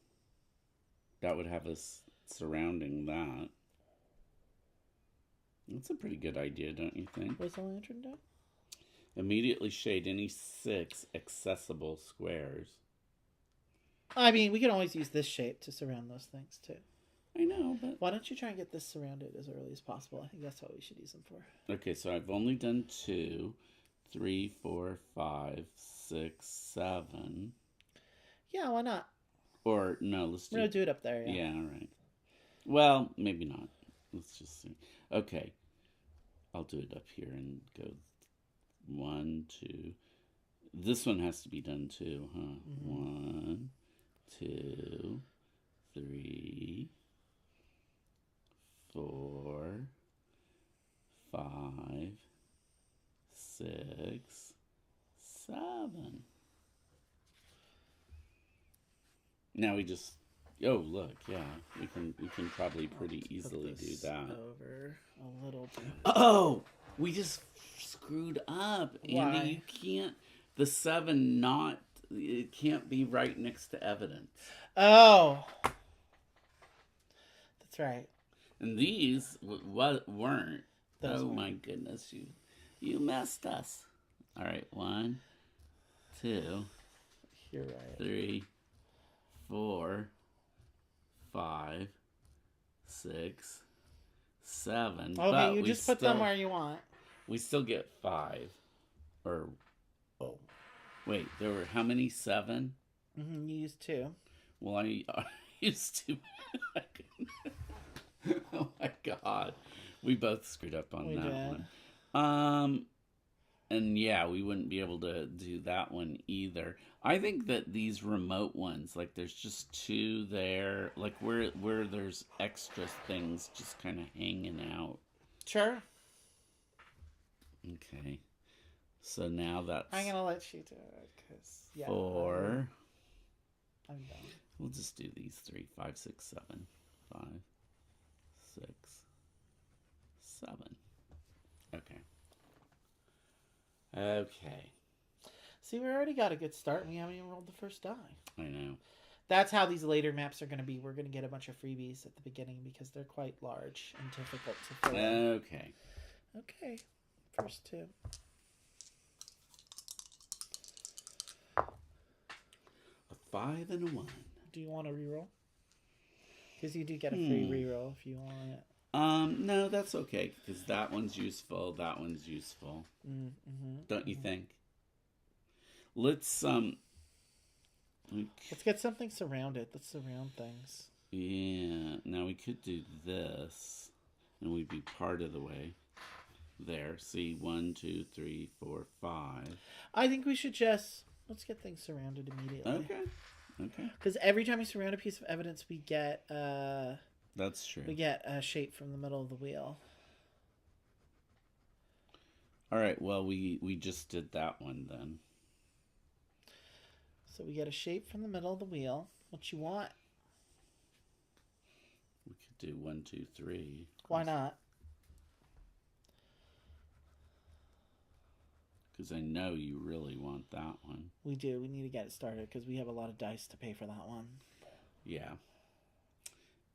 That would have us surrounding that. That's a pretty good idea, don't you think? What's the lantern do? Immediately shade any 6 accessible squares. I mean, we can always use this shape to surround those things, too. I know, but... Why don't you try and get this surrounded as early as possible? I think that's what we should use them for. Okay, so I've only done 2, 3, 4, 5, 6, 7. Yeah, why not? Or, no, let's do... We're going to do it up there, yeah. Yeah, all right. Well, maybe not. Let's just see. Okay. I'll do it up here and go 1, 2. This one has to be done too, huh? 1, 2, 3, 4, 5, 6, 7. Now we just... Oh, look, yeah. We can probably pretty easily do that. Over a little bit. Oh! We just screwed up. Why? Andy, you can't... The 7 not... It can't be right next to evidence. Oh! That's right. And these weren't. Those oh, weren't. My goodness. You messed us. All right. 1, 2... You're right. 3, 4, 5, 6, 7. Okay, but you just put them where you want. We still get 5. Or, oh. Wait, there were how many? 7? You used 2. Well, I used 2. Oh my God. We both screwed up on that one. And yeah, we wouldn't be able to do that one either. I think that these remote ones, like there's just two there, like where there's extra things just kind of hanging out. Sure. Okay. So now that's... I'm going to let you do it, because, yeah. 4. I'm done. We'll just do these 3. 5, 6, 7. 5, 6, 7. Okay. Okay. See, we already got a good start, and we haven't even rolled the first die. I know. That's how these later maps are going to be. We're going to get a bunch of freebies at the beginning because they're quite large and difficult to fill in. Okay. Okay. First 2. A 5 and a 1. Do you want to reroll? Because you do get a free reroll if you want it. No, that's okay, because that one's useful, that one's useful. Don't you think? Let's get something surrounded. Let's surround things. Yeah, now we could do this, and we'd be part of the way. There, see, 1, 2, 3, 4, 5. I think we should let's get things surrounded immediately. Okay. Because every time we surround a piece of evidence, we get that's true. We get a shape from the middle of the wheel. All right. Well, we just did that one then. So we get a shape from the middle of the wheel. What you want? We could do 1, 2, 3. Why not? Because I know you really want that one. We do. We need to get it started because we have a lot of dice to pay for that one. Yeah.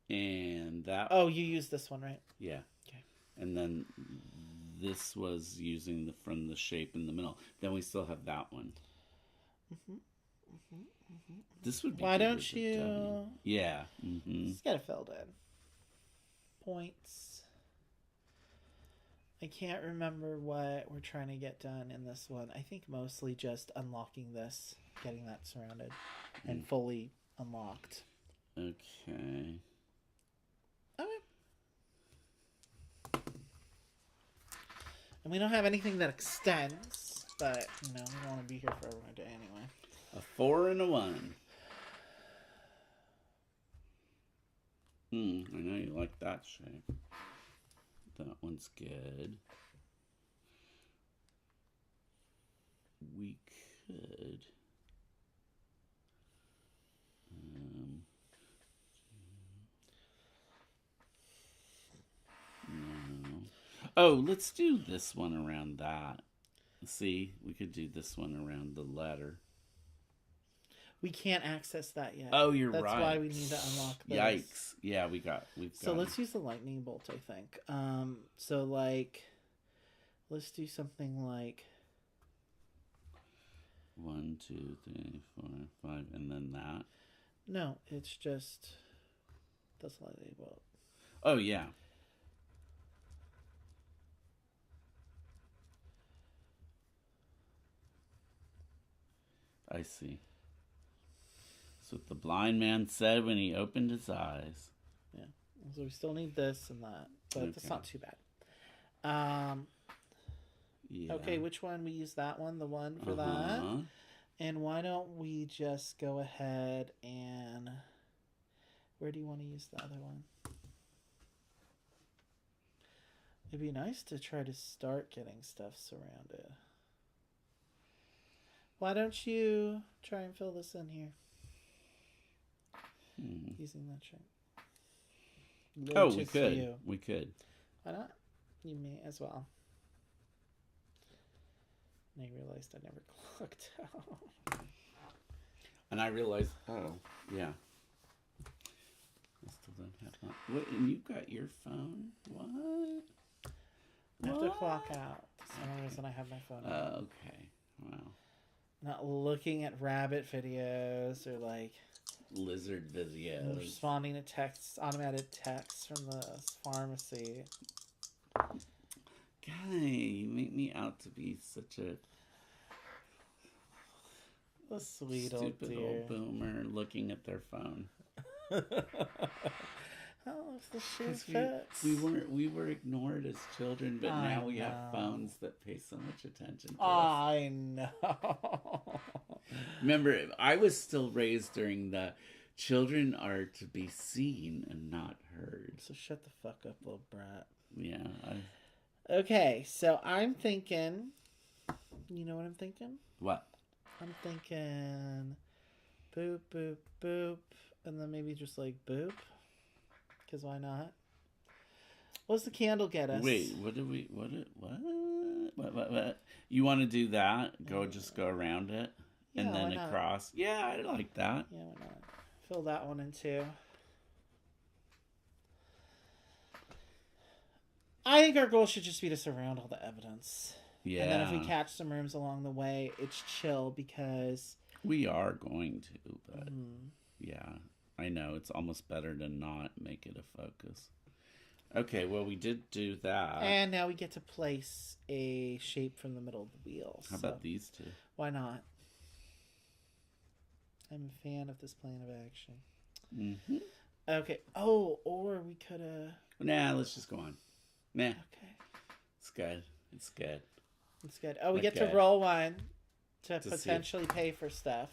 And that... Oh, you used this one, right? Yeah. Okay. And then this was using from the shape in the middle. Then we still have that one. This would be... Why don't you... Yeah. Just get it filled in. Points. I can't remember what we're trying to get done in this one. I think mostly just unlocking this, getting that surrounded, and fully unlocked. Okay. And we don't have anything that extends, but, we don't want to be here forever and a day anyway. A 4 and a 1. I know you like that shape. That one's good. We could... no. Oh, let's do this one around that. See, we could do this one around the letter. We can't access that yet. Oh, you're right. That's why we need to unlock this. Yikes. Yeah, we've got So let's use the lightning bolt, I think. So, like, let's do something like... 1, 2, 3, 4, 5, and then that. No, it's just... That's lightning bolt. Oh, yeah. I see. That's what the blind man said when he opened his eyes. Yeah. So we still need this and that, but it's not too bad. Yeah. Okay, which one? We use that one, the one for that. And why don't we just go ahead and... Where do you want to use the other one? It'd be nice to try to start getting stuff surrounded. Why don't you try and fill this in here? Using that shape. Oh, we could. We could. Why not? You may as well. And I realized I never clocked out. And I realized, oh, yeah. I still don't have that. What, and you've got your phone? What? I have to clock out. That's the only reason I have my phone out. Okay. Wow. Not looking at rabbit videos or like lizard videos. Responding to texts, automated texts from the pharmacy. Guy, you make me out to be such a sweet stupid old old boomer looking at their phone. Oh, if the shoe 'Cause fits. we were ignored as children, but I now we have know. phones that pay so much attention to us. I know. Remember, I was still raised during the children are to be seen and not heard. So shut the fuck up, little brat. Yeah. Okay, so I'm thinking. You know what I'm thinking? What? I'm thinking boop, boop, boop, and then maybe just like boop. Because why not? What's the candle get us? Wait, what? You want to do that? Just go around it? Yeah, and then why not? across? Yeah, I like that. Yeah, why not? Fill that one in too. I think our goal should just be to surround all the evidence. Yeah. And then if we catch some rooms along the way, it's chill because... We are going to, but... Yeah, I know. It's almost better to not make it a focus. Okay, well, we did do that. And now we get to place a shape from the middle of the wheel. How about these two? Why not? I'm a fan of this plan of action. Mm-hmm. Okay. Oh, or we could have... Nah, let's just go on. Nah. Okay. It's good. It's good. It's good. Oh, we get to roll one to potentially pay for stuff.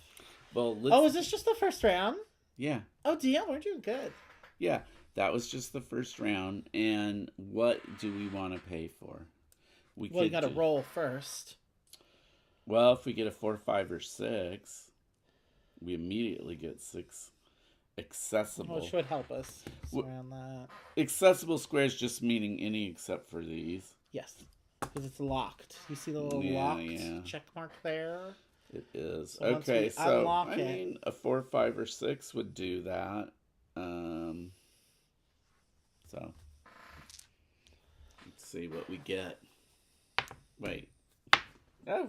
Well, is this just the first round? Yeah. Oh, damn, we're doing good. Yeah, that was just the first round. And what do we want to pay for? You got to roll first. Well, if we get a 4, 5, or 6, we immediately get 6 accessible. Which would help us surround that. Accessible squares just meaning any except for these. Yes, because it's locked. You see the little locked check mark there? It is. So okay, so I mean, a 4, 5, or 6 would do that. So let's see what we get. Wait. Oh,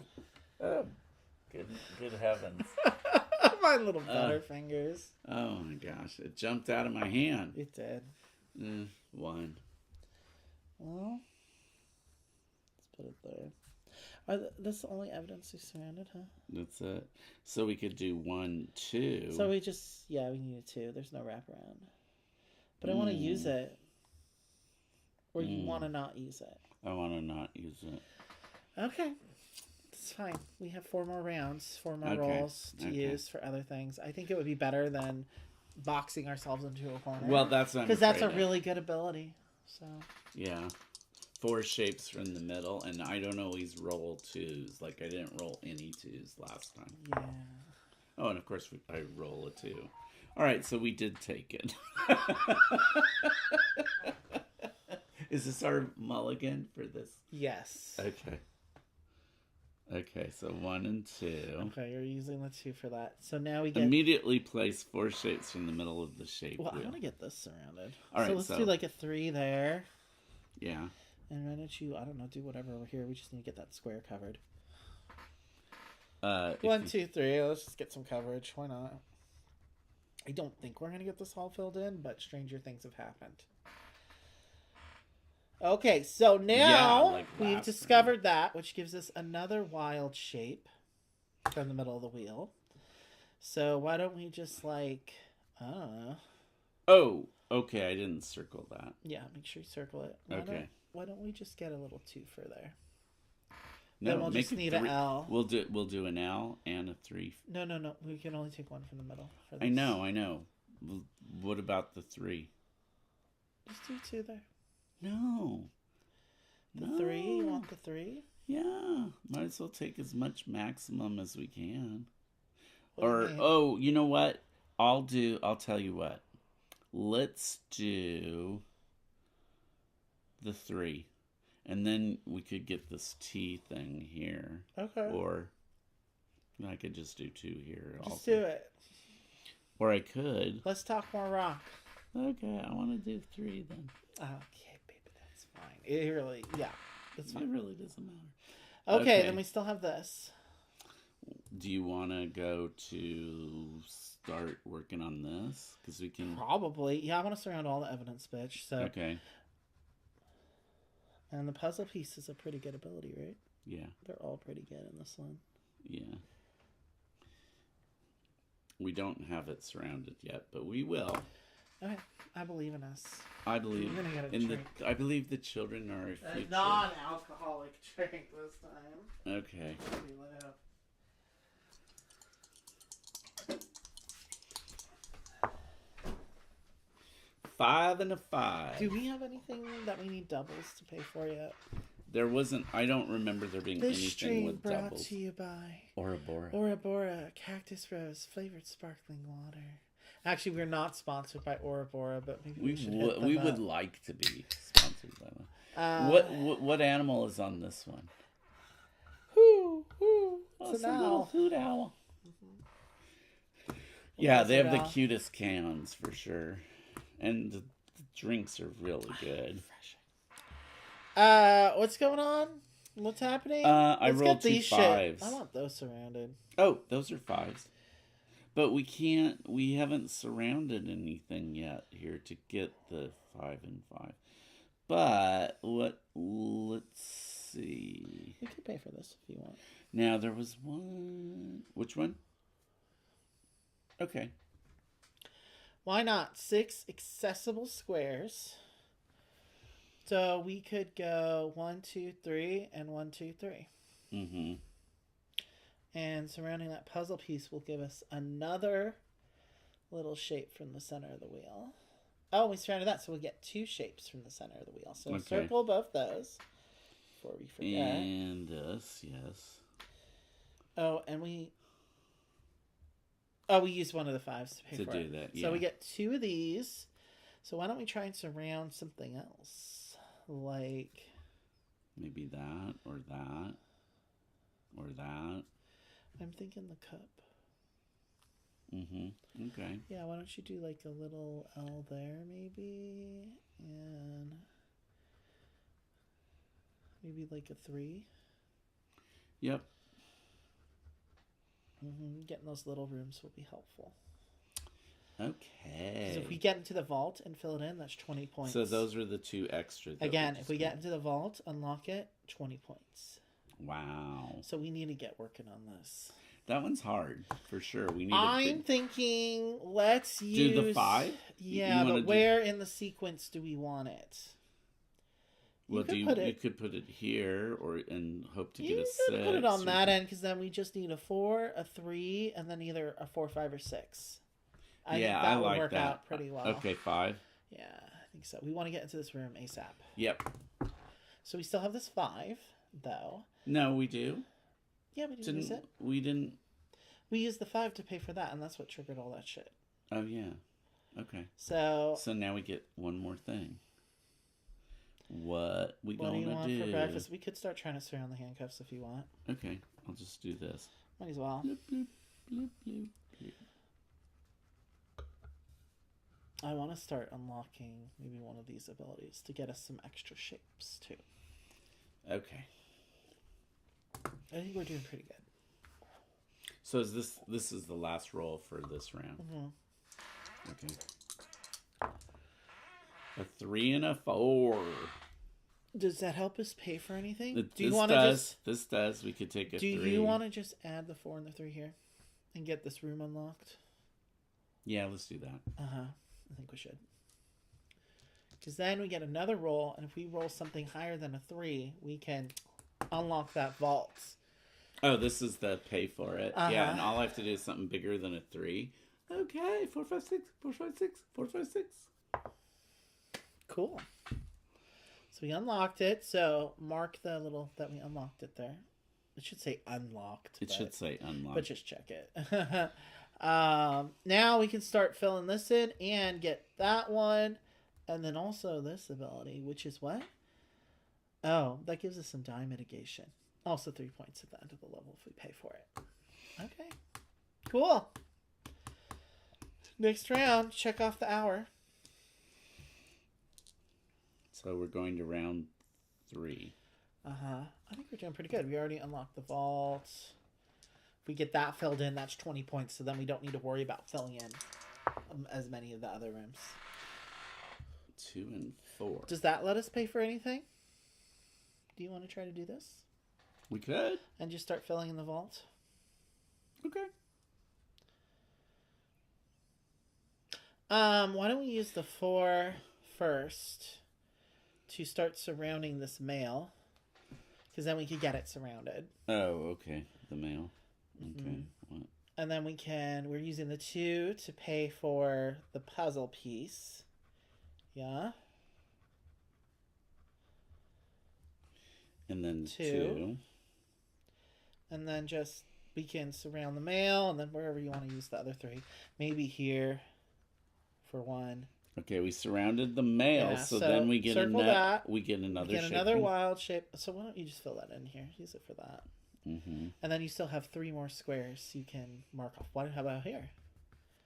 good heavens! My little butterfingers. Oh my gosh! It jumped out of my hand. It did. 1. Well, let's put it there. That's the only evidence we surrounded, huh? That's it. So we could do 1, 2. So we we need a 2. There's no wraparound. But I want to use it. Or you want to not use it? I want to not use it. Okay. It's fine. We have 4 more rounds, 4 more rolls to use for other things. I think it would be better than boxing ourselves into a corner. Well, that's what I'm because that's a really good ability. So. Yeah. 4 shapes from the middle, and I don't always roll 2s. Like, I didn't roll any 2s last time. Yeah. Oh, and of course, I roll a 2. All right, so we did take it. Is this our mulligan for this? Yes. Okay. Okay, so 1 and 2. Okay, you're using the 2 for that. So now we get... Immediately place 4 shapes from the middle of the shape Well, wheel. I want to get this surrounded. All right, so let's do like a 3 there. Yeah. And why don't you, I don't know, do whatever over here. We just need to get that square covered. 1, 2, 3. Let's just get some coverage. Why not? I don't think we're going to get this all filled in, but stranger things have happened. Okay, so now we've discovered that, which gives us another wild shape from the middle of the wheel. So why don't we just like, I don't know. Oh, okay, I didn't circle that. Yeah, make sure you circle it. Why don't we just get a little 2 for there? No, then we'll just need an L. We'll do an L and a 3. No. We can only take 1 from the middle. For this. I know. What about the 3? Just do 2 there. No. The 3? You want the 3? Yeah. Might as well take as much maximum as we can. What you know what? I'll tell you what. Let's do the 3. And then we could get this T thing here. Okay. Or I could just do 2 here. Just do it. Or I could. Let's talk more rock. Okay, I want to do 3 then. Okay, baby, that's fine. It really, that's fine. It really doesn't matter. Okay, then we still have this. Do you want to go to start working on this? Because we can... Probably. Yeah, I want to surround all the evidence, bitch. So. Okay. And the puzzle piece is a pretty good ability, right? Yeah. They're all pretty good in this one. Yeah. We don't have it surrounded yet, but we will. Okay, I believe in us. I believe I'm gonna get a in drink. I believe the children are our future. A non-alcoholic drink this time. Okay. $5 and a $5. Do we have anything that we need doubles to pay for yet? There wasn't. I don't remember there being This anything stream with brought doubles. to you by Ouroboros. Ouroboros Cactus Rose flavored sparkling water. Actually, we're not sponsored by Ouroboros, but maybe we should hit them We up. would like to be sponsored by them. What animal is on this one? Oh, It's a little hoot owl. Mm-hmm. Yeah, they have the cutest cans for sure, and the drinks are really good. What's going on? What's happening? I rolled 2 5s. I want those surrounded. Oh, those are 5s. But we haven't surrounded anything yet here to get the 5 and 5. But let's see. We can pay for this if you want. Now there was one. Which one? Okay. Why not? 6 accessible squares. So we could go 1, 2, 3, and 1, 2, 3. Mm-hmm. And surrounding that puzzle piece will give us another little shape from the center of the wheel. Oh, we surrounded that, so we'll get 2 shapes from the center of the wheel. So we'll circle both those before we forget. And us, yes. Oh, and we used one of the 5s to pay for it. Do that, yeah. So we get 2 of these. So why don't we try and surround something else? Like maybe that or that or that. I'm thinking the cup. Mm-hmm. Okay. Yeah, why don't you do like a little L there maybe? And maybe like a 3. Yep. Mm-hmm. Getting those little rooms will be helpful. Okay. So if we get into the vault and fill it in, that's 20 points. So those are the 2 extra. Again, if we get into the vault, unlock it, 20 points. Wow. So we need to get working on this. That one's hard, for sure. I'm thinking let's use... Do the 5? Yeah, but where in the sequence do we want it? Well, you could put it here and hope to get a 6. You could put it on that end, because then we just need a 4, a 3, and then either a 4, 5, or 6. I think that would work out pretty well. Okay, 5. Yeah, I think so. We want to get into this room ASAP. Yep. So we still have this 5, though. No, we do. Yeah, we didn't use it. We didn't. We used the 5 to pay for that, and that's what triggered all that shit. Oh, yeah. Okay. So now we get one more thing. What do you want for breakfast? We could start trying to surround the handcuffs if you want. Okay, I'll just do this. Might as well. Bloop, bloop, bloop, bloop, bloop. I want to start unlocking maybe one of these abilities to get us some extra shapes, too. Okay. I think we're doing pretty good. So this is the last roll for this round? Mm-hmm. Okay. A 3 and a 4. Does that help us pay for anything? This does. We could take a 3. Do you want to just add the 4 and the 3 here? And get this room unlocked? Yeah, let's do that. Uh-huh. I think we should. Because then we get another roll, and if we roll something higher than a 3, we can unlock that vault. Oh, this is the pay for it. Uh-huh. Yeah, and all I have to do is something bigger than a 3. Okay, 4, 5, 6, 4, 5, 6, 4, 5, 6. Cool. So we unlocked it. So mark the little that we unlocked it there. It should say unlocked. It should say unlocked. But just check it. Now we can start filling this in and get that one. And then also this ability, which is what? Oh, that gives us some die mitigation. Also 3 points at the end of the level if we pay for it. Okay. Cool. Next round, check off the hour. So we're going to round 3. Uh-huh. I think we're doing pretty good. We already unlocked the vault. If we get that filled in, that's 20 points. So then we don't need to worry about filling in as many of the other rooms. 2 and 4. Does that let us pay for anything? Do you want to try to do this? We could. And just start filling in the vault? Okay. Why don't we use the 4 first to start surrounding this male? Because then we could get it surrounded. Oh, okay. The male. Okay. What? And then we're using the 2 to pay for the puzzle piece. Yeah. And then 2. And then we can surround the male, and then wherever you want to use the other 3. Maybe here for 1. Okay, we surrounded the male, so then we get another shape. Another wild shape. So why don't you just fill that in here? Use it for that. Mm-hmm. And then you still have 3 more squares you can mark off. How about here?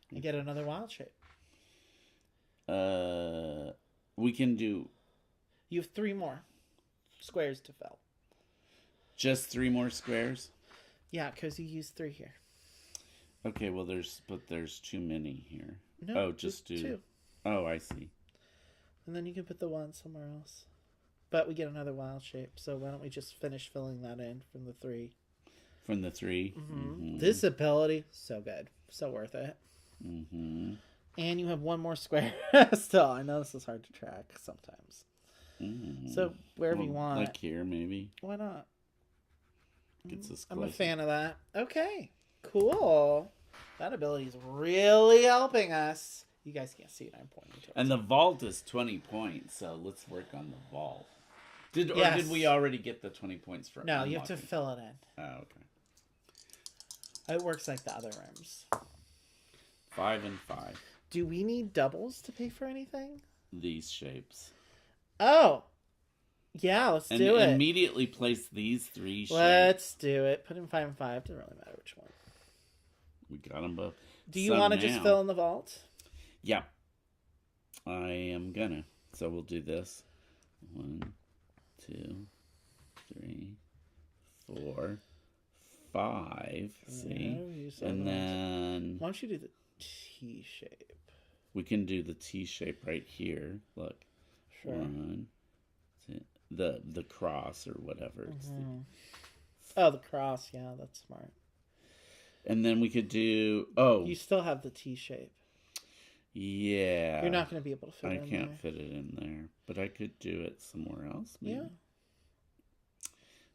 And get another wild shape. We can do... You have 3 more squares to fill. Just 3 more squares? Yeah, because you used 3 here. Okay, well, there's too many here. No, just do 2. Oh, I see. And then you can put the 1 somewhere else. But we get another wild shape, so why don't we just finish filling that in from the 3? From the 3? Mm-hmm. Mm-hmm. This ability, so good. So worth it. Mm-hmm. And you have 1 more square still. I know this is hard to track sometimes. Mm-hmm. So wherever you want. Like here, maybe? Why not? Gets us I'm a closer. fan of that. Okay, cool. That ability is really helping us. You guys can't see it. I'm pointing to it. And the vault is 20 points, so let's work on the vault. Did we already get the 20 points for No, unlocking? you have to fill it in. Oh, okay. It works like the other rooms. 5 and 5. Do we need doubles to pay for anything? These shapes. Oh. Yeah, let's do it. Immediately place these 3 shapes. Let's do it. Put in 5 and 5. Doesn't really matter which one. We got them both. Do you want to just fill in the vault? Yeah. I am gonna. So we'll do this. 1, 2, 3, 4, 5. See? And then... Why don't you do the T shape? We can do the T shape right here. Look. Sure. 1, 2, the cross or whatever. Mm-hmm. Oh, the cross. Yeah, that's smart. And then we could do... Oh. You still have the T shape. Yeah. You're not going to be able to fit it in there. I can't fit it in there. But I could do it somewhere else, maybe. Yeah.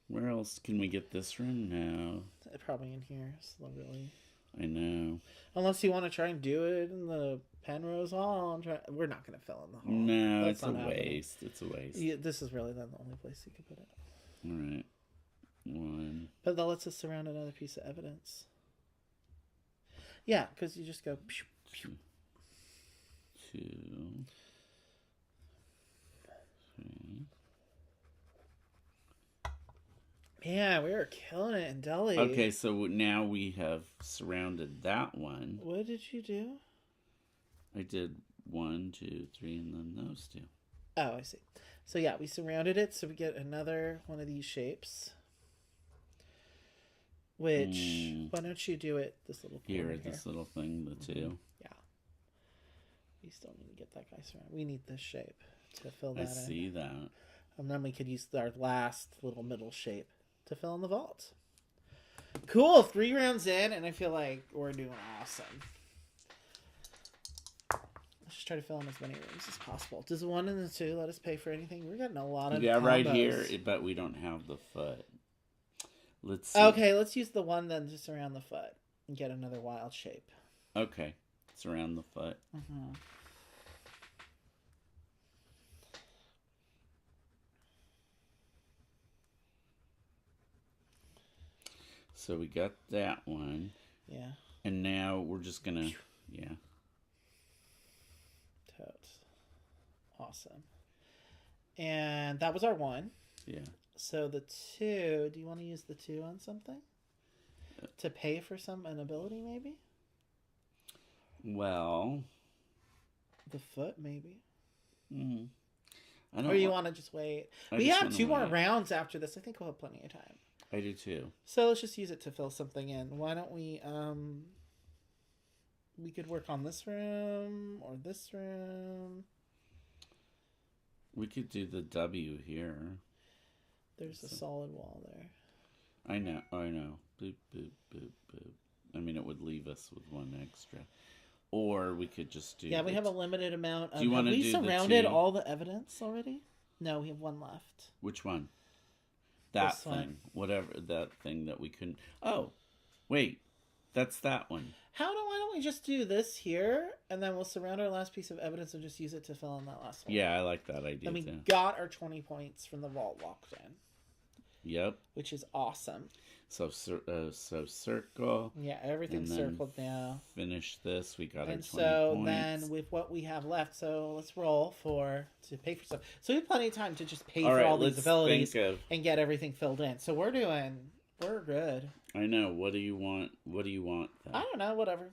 Where else can we get this room now? Probably in here. Really. I know. Unless you want to try and do it in the Penrose Hall. We're not going to fill in the hall. No, it's a waste. It's a waste. Yeah, this is really then the only place you could put it. All right. 1. But that lets us surround another piece of evidence. Yeah, because you just go... Pew, pew. 2, 3. Yeah, we were killing it in Delhi. Okay, so now we have surrounded that one. What did you do? I did 1, 2, 3, and then those 2. Oh, I see. So yeah, we surrounded it, so we get another one of these shapes. Which, why don't you do it this little here? This little thing, the 2. Yeah. We still need to get that guy surrounded. We need this shape to fill that in. I see that. And then we could use our last little middle shape to fill in the vault. Cool. 3 rounds in, and I feel like we're doing awesome. Let's just try to fill in as many rooms as possible. Does the 1 and the 2 let us pay for anything? We're getting a lot of combos. Right here, but we don't have the foot. Let's see. Okay, let's use the 1 then to surround the foot and get another wild shape. Okay, surround the foot. Mm-hmm. So we got that one. Yeah. And now we're just gonna, yeah. Totes. Awesome. And that was our 1. Yeah. So the 2, do you want to use the 2 on something? To pay for an ability, maybe? Well. The foot, maybe? Mm-hmm. Or you want to just wait? We have 2 more rounds after this. I think we'll have plenty of time. I do too. So let's just use it to fill something in. Why don't we, we could work on this room or this room. We could do the W here. There's a solid wall there. I know. Boop, boop, boop, boop. I mean, it would leave us with 1 extra. Or we could just do... Yeah, we have a limited amount of... Do you want to do we surrounded all the evidence already? No, we have one left. Which one? That This thing. one. Whatever, that thing that we couldn't... Oh, wait. That's that one. Why don't we just do this here, and then we'll surround our last piece of evidence and just use it to fill in that last one. Yeah, I like that idea, then we too. got our 20 points from the vault locked in. Yep. Which is awesome. So circle. Yeah, everything's circled now. Finish this. We got our 20 points. And so then with what we have left, so let's roll to pay for stuff. So we have plenty of time to just pay for all these abilities and get everything filled in. So we're good. I know. What do you want? What do you want? I don't know. Whatever.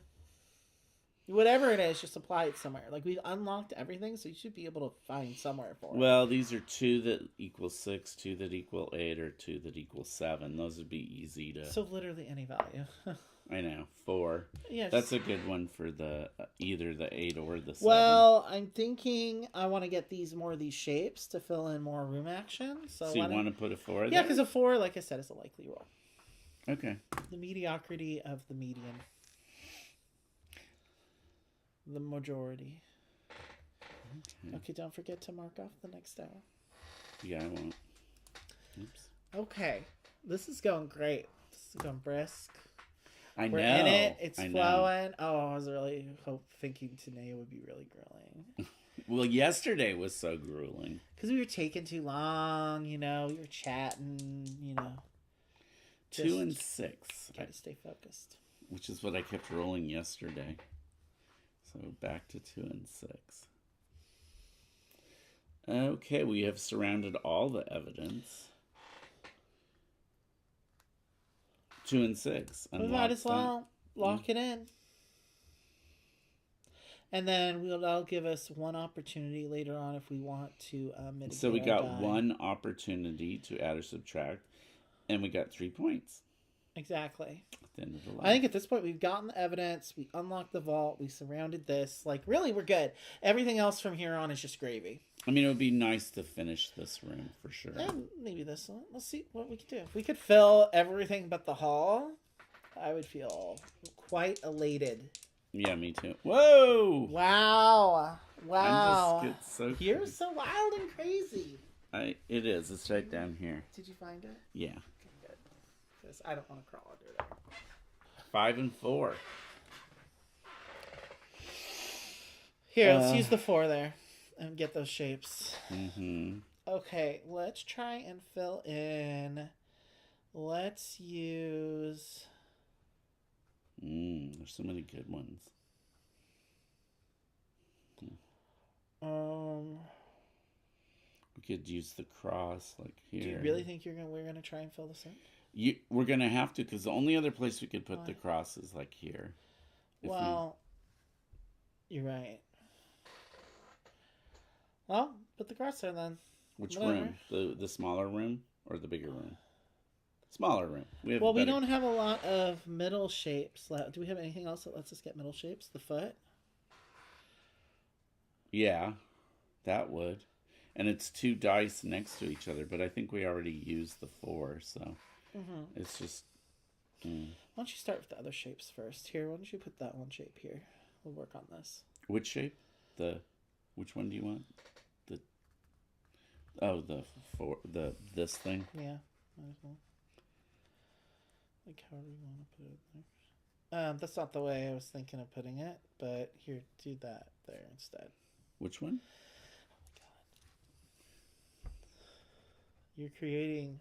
Whatever it is, just apply it somewhere. Like, we've unlocked everything, so you should be able to find somewhere for it. Well, these are 2 that equal 6, 2 that equal 8, or 2 that equal 7. Those would be easy to... So literally any value. I know. 4. Yeah, that's a good one for the either the 8 or the 7. Well, I'm thinking I want to get more of these shapes to fill in more room action. So you want to put a 4 there? Yeah, because a 4, like I said, is a likely roll. Okay. The mediocrity of the median. The majority. Okay, don't forget to mark off the next hour. Yeah, I won't. Oops. Okay. This is going great. This is going brisk. We're in it. It's flowing. Oh, I was really thinking today would be really grueling. Well, yesterday was so grueling. Because we were taking too long, we were chatting, 2 and 6. Gotta stay focused. Which is what I kept rolling yesterday. So back to 2 and 6. Okay, we have surrounded all the evidence. 2 and 6. We might as well lock it in. And then that'll give us one opportunity later on if we want to mitigate. So we got one opportunity to add or subtract, and we got 3 points. Exactly. At the end of the line. I think at this point we've gotten the evidence, we unlocked the vault, we surrounded this. Like, really, we're good. Everything else from here on is just gravy. I mean, it would be nice to finish this room for sure. And maybe this one. Let's see what we can do. If we could fill everything but the hall, I would feel quite elated. Yeah, me too. Whoa! Wow. You're so wild and crazy. It is. It's right down here. Did you find it? Yeah. I don't want to crawl under there. 5 and 4. Here, let's use the 4 there and get those shapes. Mm-hmm. Okay, let's try and fill in. Let's use... There's so many good ones. We could use the cross like here. Do you really think we're gonna try and fill this in? We're gonna have to, because the only other place we could put the cross is like here. You're right. Well, put the cross there then. Which room? The smaller room or the bigger room? Smaller room. We don't have a lot of middle shapes left. Do we have anything else that lets us get middle shapes? The foot? Yeah, that would. And it's 2 dice next to each other, but I think we already used the 4, so it's just... Why don't you start with the other shapes first? Here, why don't you put that one shape here? We'll work on this. Which shape? Which one do you want? This thing? Yeah, might as well. Like, however you want to put it there. That's not the way I was thinking of putting it, but here, do that there instead. Which one? Oh my god. You're creating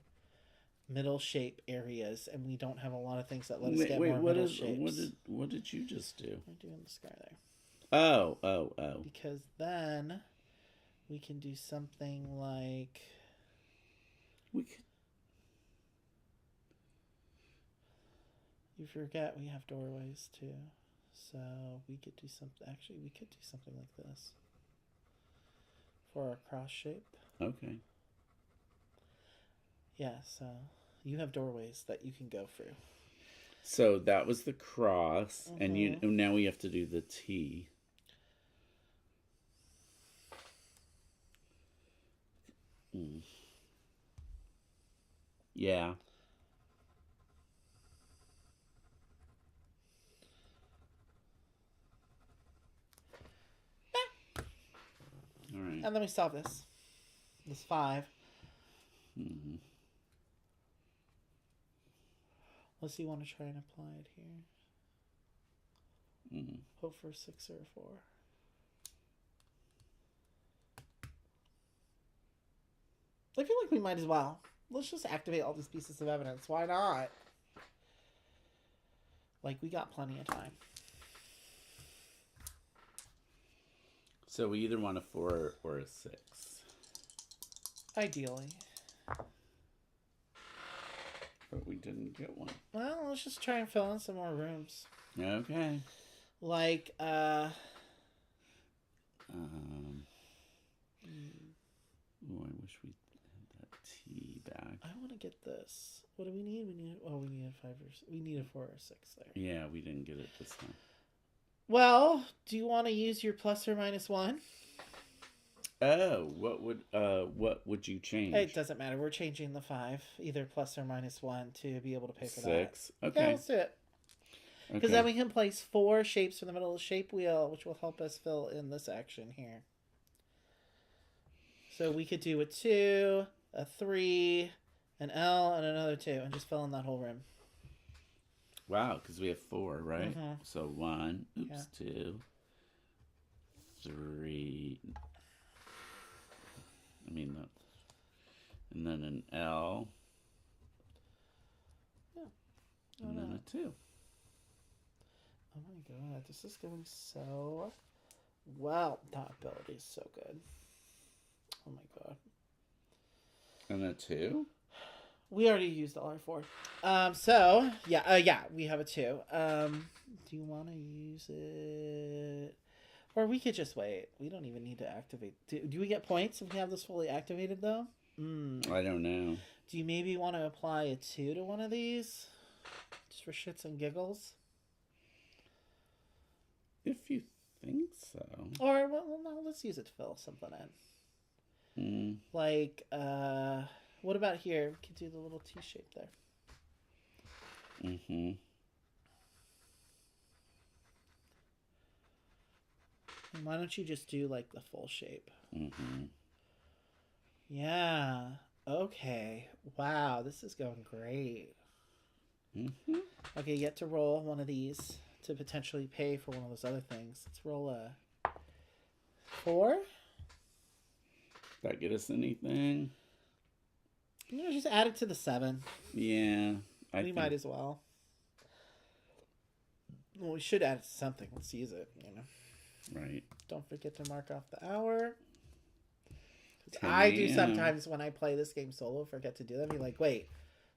middle shape areas, and we don't have a lot of things that let us get more middle shapes. What did you just do? I'm doing the sky there. Oh. Because then we can do something like... We could... You forget we have doorways too. So we could do something... Actually, we could do something like this. For our cross shape. Okay. Yeah, so you have doorways that you can go through. So that was the cross, and now we have to do the T. Yeah. And then we solve this. This 5. Mm-hmm. Let's see, you want to try and apply it here. Mm-hmm. Hope for a 6 or a 4. I feel like we might as well. Let's just activate all these pieces of evidence. Why not? Like, we got plenty of time. So we either want a 4 or a 6. Ideally. But we didn't get one. Well, let's just try and fill in some more rooms. Okay. Like, Ooh, I wish we had that T back. I want to get this. What do we need? We need a 5 or we need a 4 or 6 there. Yeah, we didn't get it this time. Well, do you want to use your plus or minus 1? Oh, what would you change? It doesn't matter. We're changing the 5, either plus or minus 1, to be able to pay for 6. that. Okay. Yeah, let's do it. Because then we can place 4 shapes from the middle of the shape wheel, which will help us fill in this action here. So we could do a 2, a 3, an L, and another 2, and just fill in that whole room. Wow, because we have 4, right? Mm-hmm. So 1, 2, 3. I mean, and then an L. Yeah. And then a 2. Oh my god, this is going so well. That ability is so good. Oh my god. And a 2? We already used all our 4. So, yeah, we have a 2. Do you want to use it? Or we could just wait. We don't even need to activate. Do we get points if we have this fully activated, though? I don't know. Do you maybe want to apply a 2 to one of these? Just for shits and giggles? If you think so. Or, well, no, let's use it to fill something in. Like, what about here? We could do the little T shape there. Mm-hmm. And why don't you just do, like, the full shape? Mm-hmm. Yeah. Okay. Wow, this is going great. Mm-hmm. Okay, you get to roll one of these to potentially pay for one of those other things. Let's roll a 4. That get us anything? You know, just add it to the 7. Yeah. We might as well. Well, we should add it to something. Let's use it, you know. Right. Don't forget to mark off the hour. I do sometimes when I play this game solo, forget to do that. Be like, wait,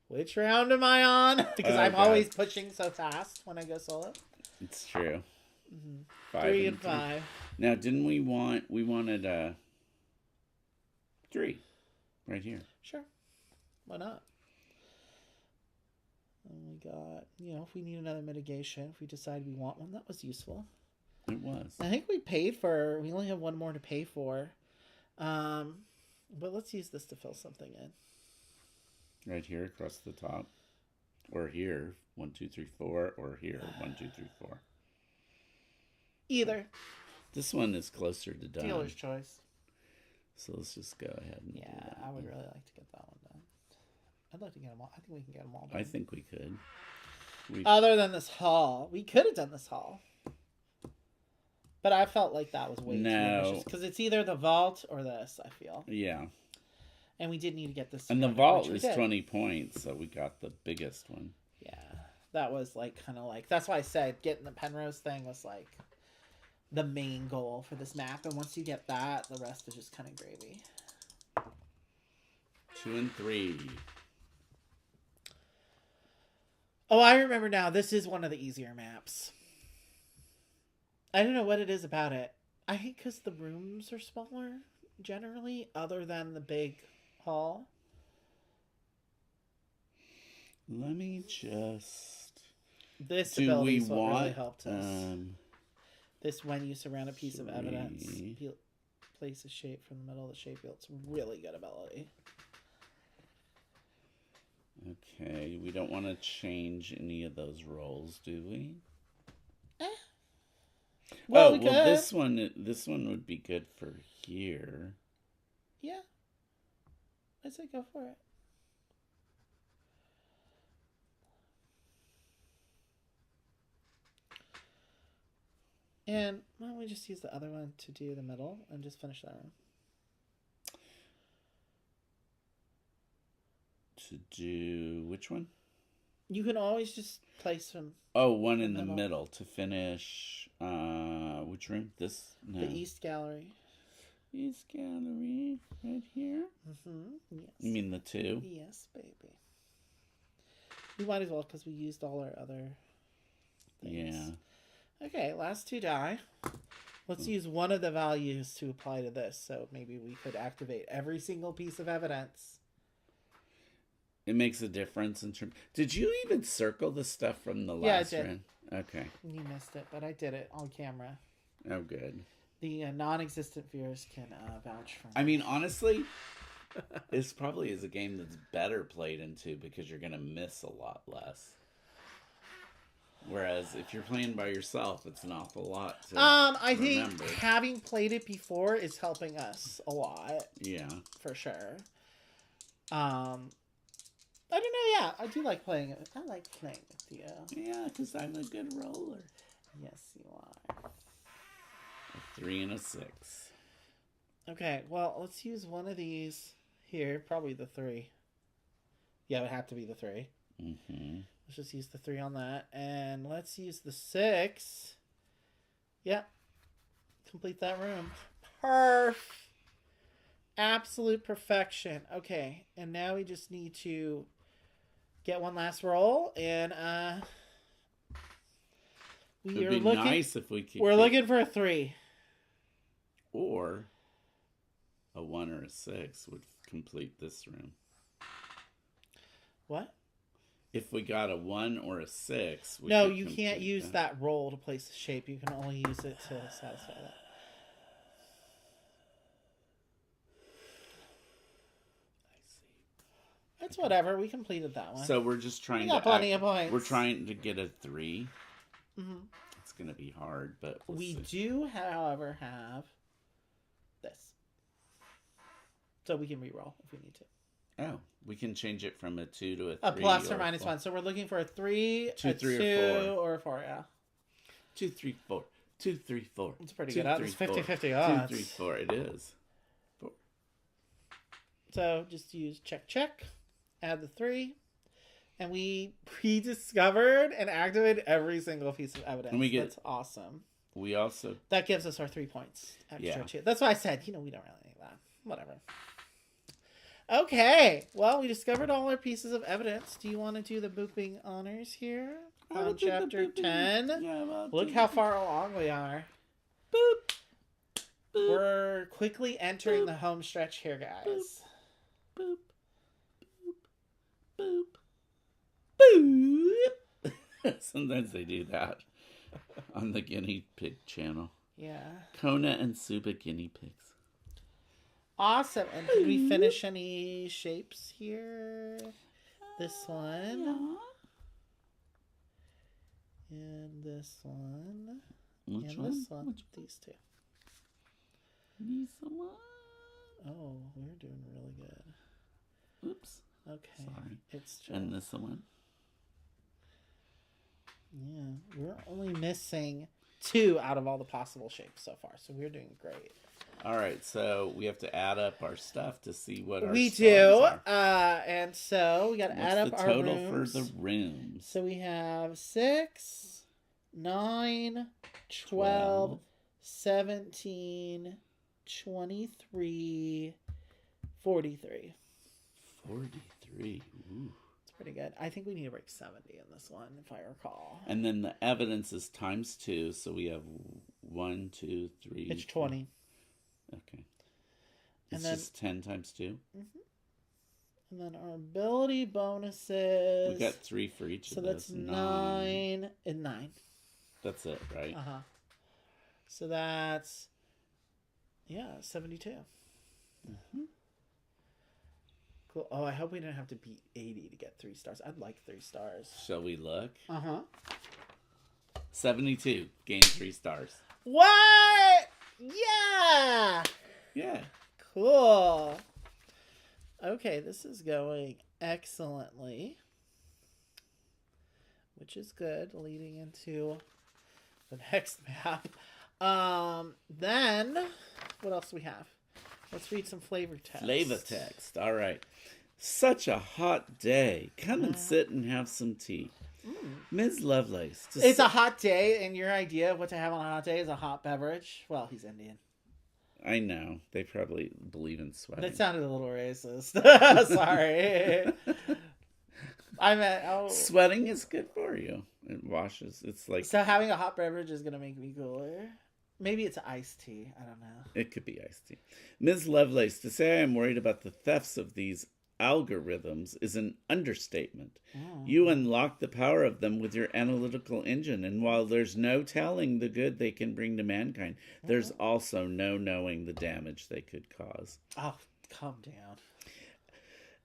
which round am I on? Because I'm always pushing so fast when I go solo. It's true. Mm-hmm. 5 3 and 5. Now, didn't we wanted a 3 right here? Sure. Why not? And we got, if we need another mitigation, if we decide we want one, that was useful. It was. I think we only have one more to pay for. But let's use this to fill something in. Right here across the top. Or here, 1, 2, 3, 4. Or here, 1, 2, 3, 4. Either. This one is closer to done. Dealer's choice. So let's just go ahead and do that. I would really like to get that one done. I'd like to get them all. I think we can get them all done. I think we could. Other than this hall. We could have done this hall. But I felt like that was way too ambitious. Because it's either the vault or this, I feel. Yeah. And we did need to get this. And the vault is 20 points, so we got the biggest one. Yeah. That was kind of that's why I said getting the Penrose thing was the main goal for this map. And once you get that, the rest is just kind of gravy. 2 and 3. Oh, I remember now. This is one of the easier maps. I don't know what it is about it. I think because the rooms are smaller, generally, other than the big hall. Let me just... This ability is what really helped us. This when you surround a piece of evidence. Place a shape from the middle of the shape wheel. It's a really good ability. Okay, we don't want to change any of those rolls, do we? Well, this one would be good for here. Yeah. I say go for it. And why don't we just use the other one to do the middle and just finish that room? To do which one? You can always just place them. Oh, one in the middle to finish. Which room? This? No. The East Gallery. East Gallery, right here. Yes. You mean the 2? Yes, baby. We might as well because we used all our other things. Yeah. Okay, last 2 die. Let's use one of the values to apply to this. So maybe we could activate every single piece of evidence. It makes a difference in terms. Did you even circle the stuff from the last round? Okay. You missed it, but I did it on camera. Oh, good. The non-existent viewers can vouch for me. I mean, honestly, this probably is a game that's better played into because you're going to miss a lot less. Whereas if you're playing by yourself, it's an awful lot to I remember. think having played it before is helping us a lot. Yeah. For sure. I don't know, yeah. I do like playing it. I like playing with you. Yeah, because I'm a good roller. Yes, you are. A 3 and a 6. Okay, well, let's use one of these here. Probably the 3. Yeah, it would have to be the 3. Mm-hmm. Let's just use the 3 on that. And let's use the 6. Yep. Complete that room. Perf. Absolute perfection. Okay, and now we just need to get one last roll, and It'd be nice if we could. We're looking for a 3, or a 1 or a 6 would complete this room. What? If we got a 1 or a 6, no, you can't use that roll to place the shape. You can only use it to satisfy that. It's whatever. We completed that one. So we're just trying to. We got plenty of points. We're trying to get a 3. Mm-hmm. It's going to be hard, but we do, however, have this, so we can re-roll if we need to. Oh, we can change it from a 2 to a 3. A plus or minus 1. So we're looking for a 3, 2, 3, 2, or a 4. Yeah. 2, 3, 4. 2, 3, 4. It's pretty good. It's 50-50 odds. 2, 3, 4. It is. 4. So just use check. Add the 3, and we rediscovered and activated every single piece of evidence. And that's awesome. We also that gives us our 3 points extra too. That's why I said, we don't really need that. Whatever. Okay. Well, we discovered all our pieces of evidence. Do you want to do the booping honors here on chapter 10? Yeah, look how far along we are. Boop. Boop. We're quickly entering the home stretch here, guys. Boop. Boop. Boop. Sometimes they do that on the guinea pig channel. Yeah. Kona and Suba guinea pigs. Awesome. And did we finish any shapes here? This one. Yeah. And this one. Which and one? This one. Which These 2. These one. Oh, we're doing really good. Oops. Okay. Sorry. It's just... And this one. Yeah. We're only missing 2 out of all the possible shapes so far. So we're doing great. All right. So we have to add up our stuff to see what our we stars do. are. And so we got to add up our rooms. What's the total for the rooms? So we have 6, 9, 12, 17, 23, 43. 43. Ooh. It's pretty good. I think we need to break 70 in this one, if I recall. And then the evidence is times 2, so we have 1, 2, 3. It's 20. Okay. It's just 10 times 2? Mm-hmm. And then our ability bonuses. We got 3 for each of those. So that's 9 and 9. That's it, right? Uh-huh. So that's, 72. Mm-hmm. Cool. Oh, I hope we didn't have to beat 80 to get 3 stars. I'd like 3 stars. Shall we look? Uh-huh. 72. Gain 3 stars. What? Yeah. Yeah. Cool. Okay, this is going excellently, which is good, leading into the next map. Then, what else do we have? Let's read some flavor text. Flavor text. All right. Such a hot day. Come and sit and have some tea. Ms. Lovelace. It's a hot day, and your idea of what to have on a hot day is a hot beverage. Well, he's Indian. I know. They probably believe in sweating. That sounded a little racist. Sorry. I meant, sweating is good for you. It washes. It's like... So having a hot beverage is going to make me cooler? Maybe it's iced tea. I don't know. It could be iced tea. Ms. Lovelace, to say I am worried about the thefts of these algorithms is an understatement. You unlock the power of them with your analytical engine, and while there's no telling the good they can bring to mankind, there's also no knowing the damage they could cause. Oh, calm down.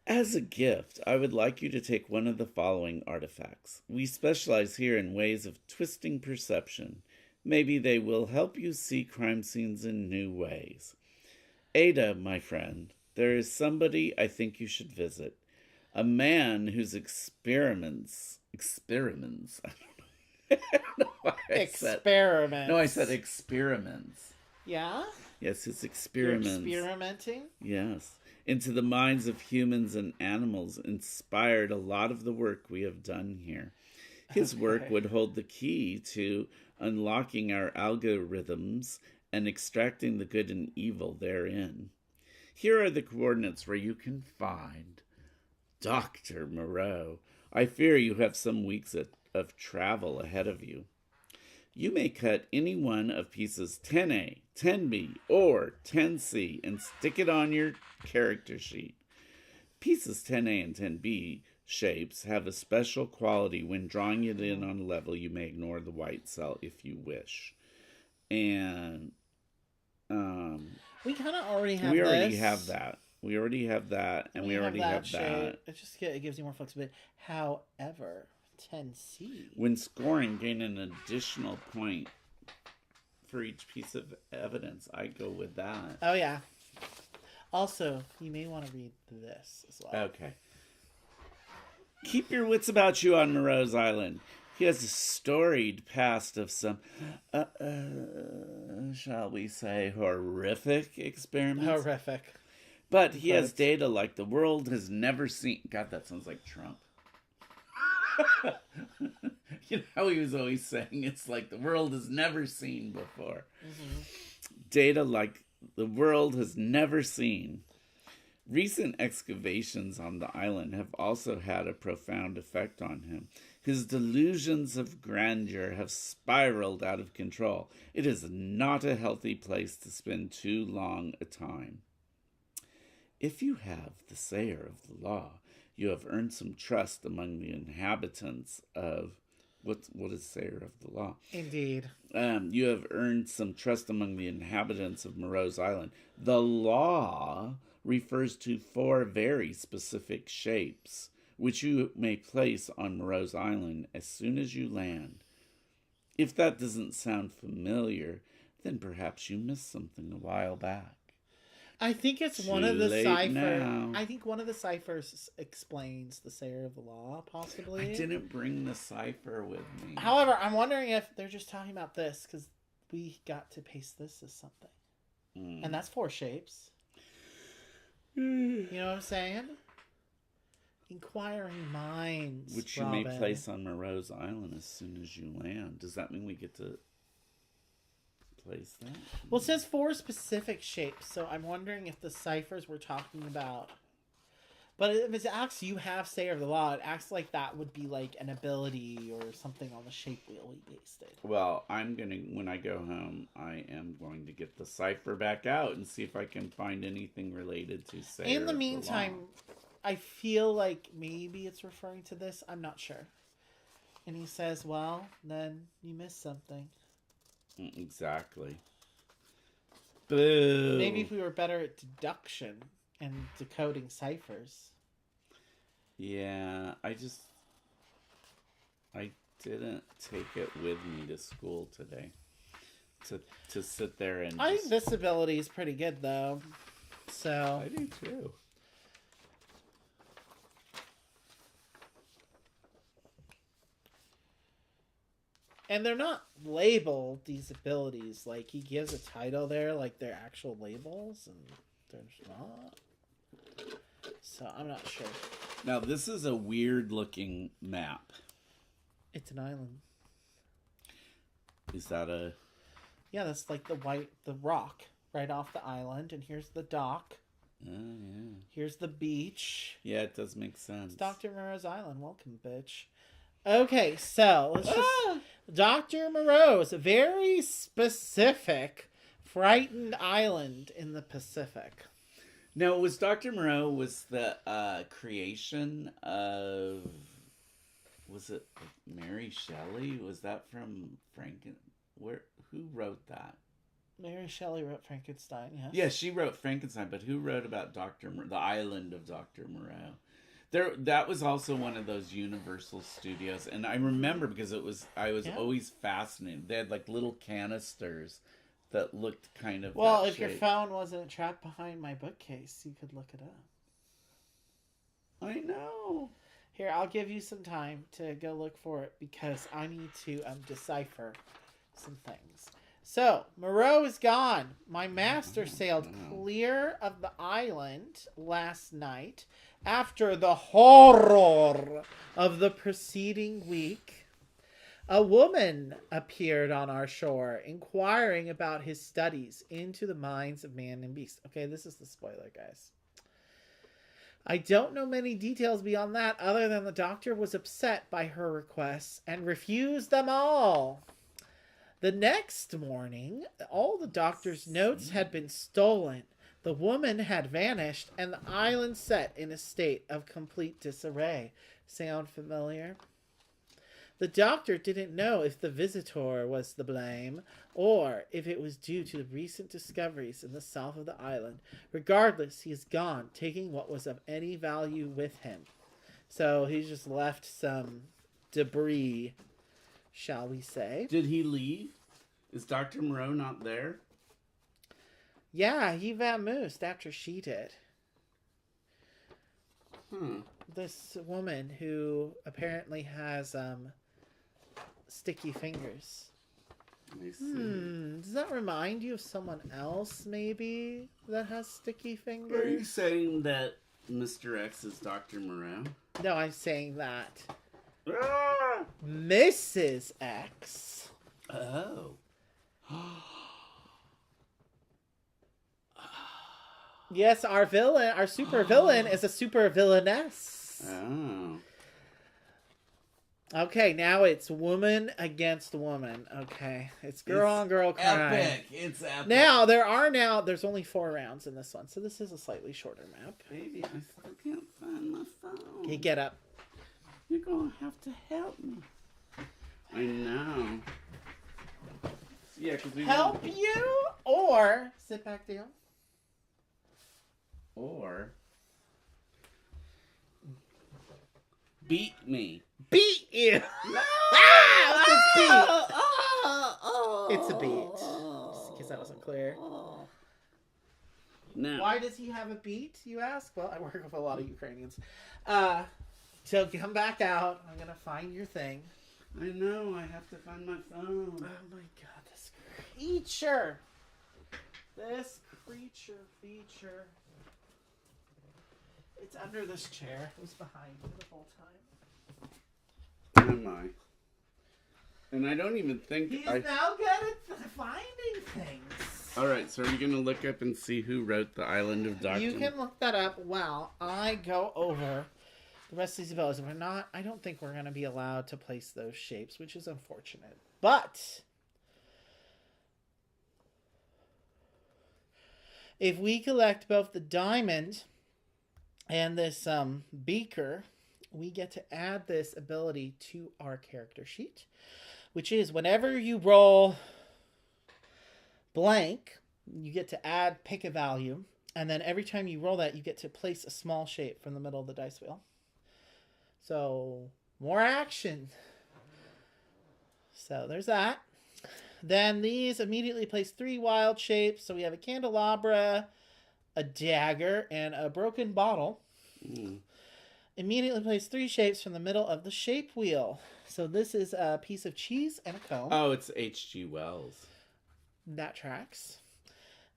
As a gift, I would like you to take one of the following artifacts. We specialize here in ways of twisting perception. Maybe they will help you see crime scenes in new ways. Ada, my friend, there is somebody I think you should visit. A man whose experiments, I don't know why I said experiments. Yeah? Yes, his experiments. You're experimenting? Yes. Into the minds of humans and animals inspired a lot of the work we have done here. His work would hold the key to unlocking our algorithms and extracting the good and evil therein. Here are the coordinates where you can find Dr. Moreau. I fear you have some weeks of travel ahead of you. You may cut any one of pieces 10A, 10B, or 10C and stick it on your character sheet. Pieces 10A and 10B shapes have a special quality. When drawing it in on a level, you may ignore the white cell if you wish. And we kind of already have We already have that, and we already have that. It gives you more flexibility. However, 10C. When scoring, gain an additional point for each piece of evidence. I go with that. Oh, yeah. Also, you may want to read this as well. Okay. Keep your wits about you on Moreau's Island. He has a storied past of some, shall we say, horrific experiments. Horrific. But he has data like the world has never seen. God, that sounds like Trump. You know how he was always saying it's like the world has never seen before. Mm-hmm. Data like the world has never seen. Recent excavations on the island have also had a profound effect on him. His delusions of grandeur have spiraled out of control. It is not a healthy place to spend too long a time. If you have the sayer of the law, you have earned some trust among the inhabitants of... What is sayer of the law? Indeed. You have earned some trust among the inhabitants of Moreau's Island. The law refers to 4 very specific shapes, which you may place on Moreau's Island as soon as you land. If that doesn't sound familiar, then perhaps you missed something a while back. I think it's one of the ciphers. I think one of the ciphers explains the sayer of the law, possibly. I didn't bring the cipher with me. However, I'm wondering if they're just talking about this because we got to paste this as something. And that's 4 shapes. You know what I'm saying? Inquiring minds. Which you may place on Moreau's Island as soon as you land. Does that mean we get to place that? Well, it says 4 specific shapes, so I'm wondering if the ciphers we're talking about. But if it acts, you have sayer of the law, it acts like that would be like an ability or something on the shape wheel we pasted. Well, when I go home, I am going to get the cipher back out and see if I can find anything related to sayer of the law. In the meantime, I feel like maybe it's referring to this. I'm not sure. And he says, well, then you missed something. Exactly. Boo. Maybe if we were better at deduction and decoding ciphers. Yeah, I didn't take it with me to school today. to sit there and. I think this ability is pretty good though. So I do too. And they're not labeled, these abilities. Like, he gives a title there, like they're actual labels, and there's not. So, I'm not sure. Now, this is a weird-looking map. It's an island. Is that a... Yeah, that's like the rock right off the island, and here's the dock. Oh, yeah. Here's the beach. Yeah, it does make sense. It's Dr. Moreau's island. Welcome, bitch. Okay, so let's just... Dr. Moreau's a very specific frightened island in the Pacific. Now, was Dr. Moreau was the creation of... Was it Mary Shelley? Was that from who wrote that? Mary Shelley wrote Frankenstein, yes. Yeah, she wrote Frankenstein, but who wrote about the island of Dr. Moreau? That was also one of those Universal Studios, and I remember because I was always fascinated. They had like little canisters that looked kind of if your phone wasn't trapped behind my bookcase, you could look it up. I know. Here, I'll give you some time to go look for it because I need to decipher some things. So, Moreau is gone. My master sailed clear of the island last night after the horror of the preceding week. A woman appeared on our shore, inquiring about his studies into the minds of man and beast. Okay, this is the spoiler, guys. I don't know many details beyond that, other than the doctor was upset by her requests and refused them all. The next morning, all the doctor's notes had been stolen. The woman had vanished, and the island set in a state of complete disarray. Sound familiar? The doctor didn't know if the visitor was to blame, or if it was due to the recent discoveries in the south of the island. Regardless, he is gone, taking what was of any value with him. So he's just left some debris, shall we say. Did he leave? Is Dr. Moreau not there? Yeah, he vamoosed after she did. This woman who apparently has sticky fingers. I see. Does that remind you of someone else, maybe, that has sticky fingers? Are you saying that Mr. X is Dr. Moreau? No, I'm saying that Mrs. X. Oh. Yes, our super villain is a super villainess. Oh. Okay, now it's woman against woman. Okay, it's girl on girl crime. Epic. It's epic. There's only 4 rounds in this one, so this is a slightly shorter map. Baby, I still can't find my phone. Okay, get up. You're gonna have to help me. I know. Yeah, because we help you or sit back down. Or beat me. Beat you. No! It's beat. It's a beat. Just in case that wasn't clear. No. Why does he have a beat, you ask? Well, I work with a lot of Ukrainians. So come back out. I'm going to find your thing. I know. I have to find my phone. Oh my god, this creature. This feature. It's under this chair. It was behind me the whole time. Am I? And I don't even think He's now good at finding things. Alright, so are you going to look up and see who wrote The Island of Dr. You can look that up while I go over the rest of these abilities. I don't think we're going to be allowed to place those shapes, which is unfortunate. But if we collect both the diamond and this beaker, we get to add this ability to our character sheet, which is whenever you roll blank, you get to pick a value, and then every time you roll that, you get to place a small shape from the middle of the dice wheel. So, more action. So, there's that. Then these immediately place 3 wild shapes. So we have a candelabra, a dagger, and a broken bottle. Immediately place 3 shapes from the middle of the shape wheel. So this is a piece of cheese and a comb. Oh, it's H.G. Wells. That tracks.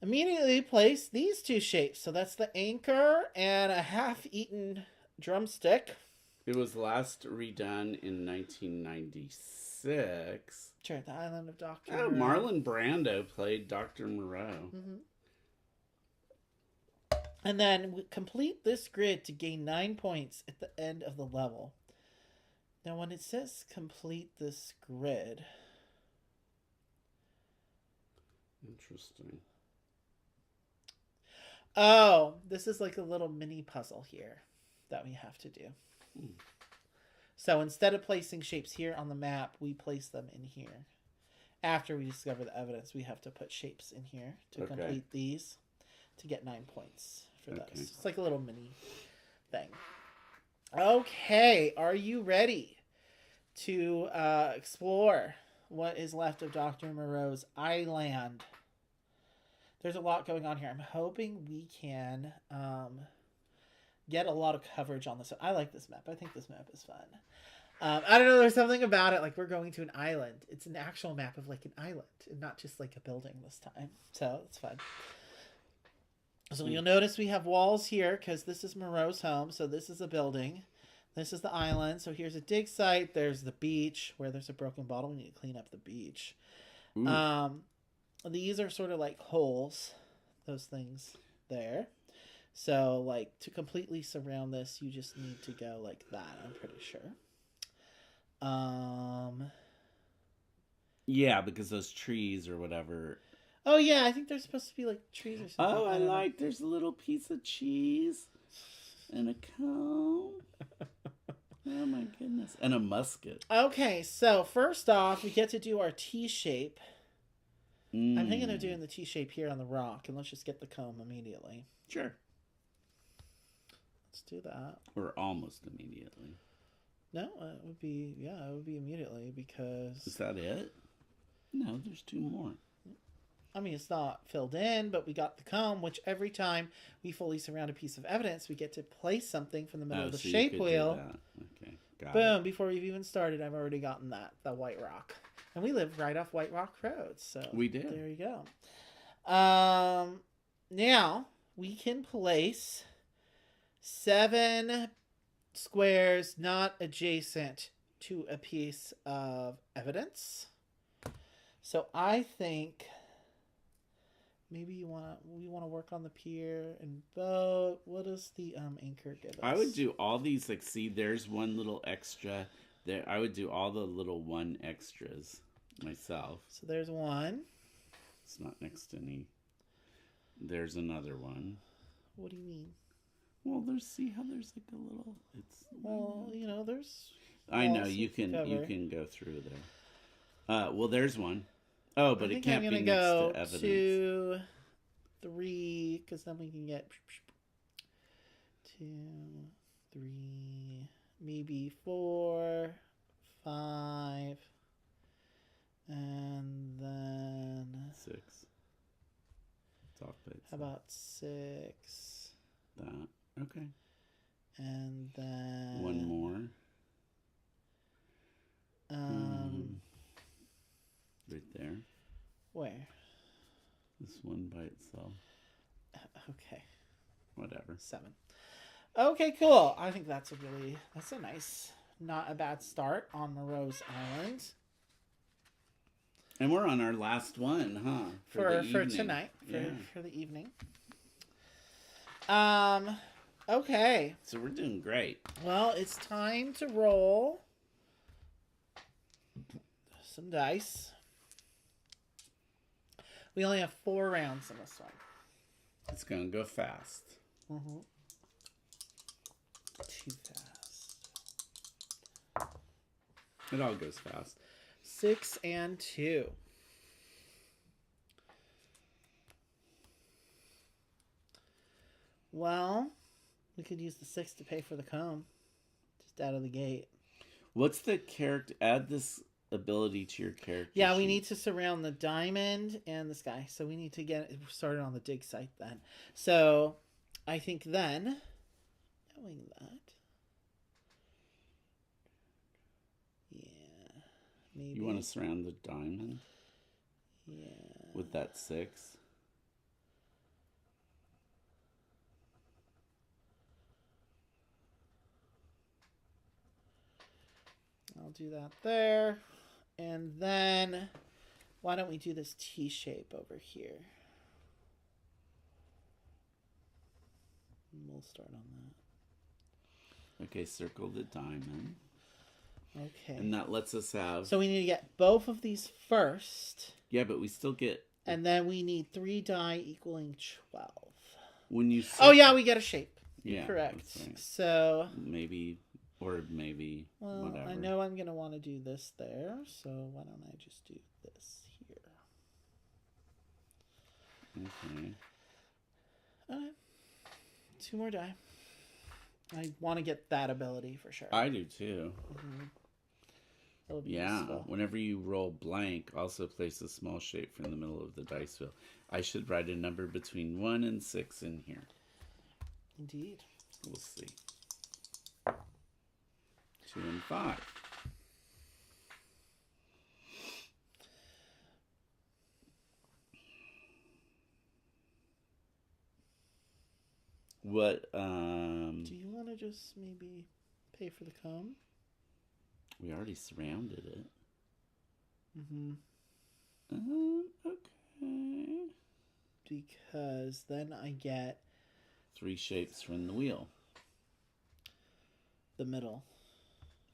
Immediately place these 2 shapes. So that's the anchor and a half-eaten drumstick. It was last redone in 1996. Sure, the Island of Dr. Oh, Marlon Brando played Dr. Moreau. Mm-hmm. And then we complete this grid to gain 9 points at the end of the level. Now, when it says complete this grid... Interesting. Oh, this is like a little mini puzzle here that we have to do. So instead of placing shapes here on the map, we place them in here. After we discover the evidence, we have to put shapes in here to complete these to get 9 points for those. It's like a little mini thing. Okay, are you ready to explore what is left of Dr. Moreau's island? There's a lot going on here. I'm hoping we can get a lot of coverage on this. I like this map. I think this map is fun. I don't know. There's something about it. Like, we're going to an island. It's an actual map of like an island and not just like a building this time. So it's fun. So you'll notice we have walls here because this is Moreau's home. So this is a building. This is the island. So here's a dig site. There's the beach where there's a broken bottle. We need to clean up the beach. These are sort of like holes. Those things there. So, like, to completely surround this, you just need to go like that, I'm pretty sure. Yeah, because those trees or whatever. Oh, yeah, I think they're supposed to be, like, trees or something. Oh, there's a little piece of cheese and a comb. Oh, my goodness. And a musket. Okay, so first off, we get to do our T-shape. I'm thinking of doing the T-shape here on the rock, and let's just get the comb immediately. Sure. Let's do that. Or almost immediately. No, it would be immediately because... Is that it? No, there's 2 more. I mean, it's not filled in, but we got the comb, which every time we fully surround a piece of evidence, we get to place something from the middle of the shape wheel. Okay, got Boom, it. before we've even started, I've already gotten the white rock. And we live right off White Rock Road, so we did. There you go. Now, we can place 7 squares not adjacent to a piece of evidence. So I think maybe we want to work on the pier and boat. What does the anchor give us? I would do all these, like, see, there's one little extra there. I would do all the little 1 extras myself. So there's 1. It's not next to any. There's another one. What do you mean? Well, see how there's like a little. It's there's. I know you can go through there. Well, there's one. Oh, but it can't be next to evidence. 2, 3, because then we can get 2, 3, maybe 4, 5, and then 6. Talk by itself. How about 6? That. Okay. And then 1 more. Right there. Where? This one by itself. Okay. Whatever. 7. Okay, cool. I think that's a nice, not a bad start on Moreau's Island. And we're on our last one, huh? For tonight. For the evening. Okay. So we're doing great. Well, it's time to roll some dice. We only have 4 rounds in this one. It's gonna go fast. Mm-hmm. Too fast. It all goes fast. 6 and 2. Well, we could use the 6 to pay for the comb. Just out of the gate. What's the character? Add this ability to your character. Yeah, we need to surround the diamond and this guy. So we need to get started on the dig site then. So I think then, knowing that, yeah, maybe. You want to surround the diamond? Yeah. With that 6? I'll do that there. And then, why don't we do this T shape over here? We'll start on that. Okay, circle the diamond. Okay. And that lets us have... So we need to get both of these first. Yeah, but we still get... And then we need 3 die equaling 12. When you... Oh, yeah, we get a shape. Yeah. Correct. Right. So... Maybe... Or maybe whatever. I know I'm going to want to do this there, so why don't I just do this here? Okay. Okay. 2 more die. I want to get that ability for sure. I do too. Mm-hmm. Yeah. Useful. Whenever you roll blank, also place a small shape from the middle of the dice wheel. I should write a number between 1 and 6 in here. Indeed. We'll see. 2 and 5. What, Do you want to just maybe pay for the comb? We already surrounded it. Mm-hmm. Okay. Because then I get 3 shapes from the wheel. the middle.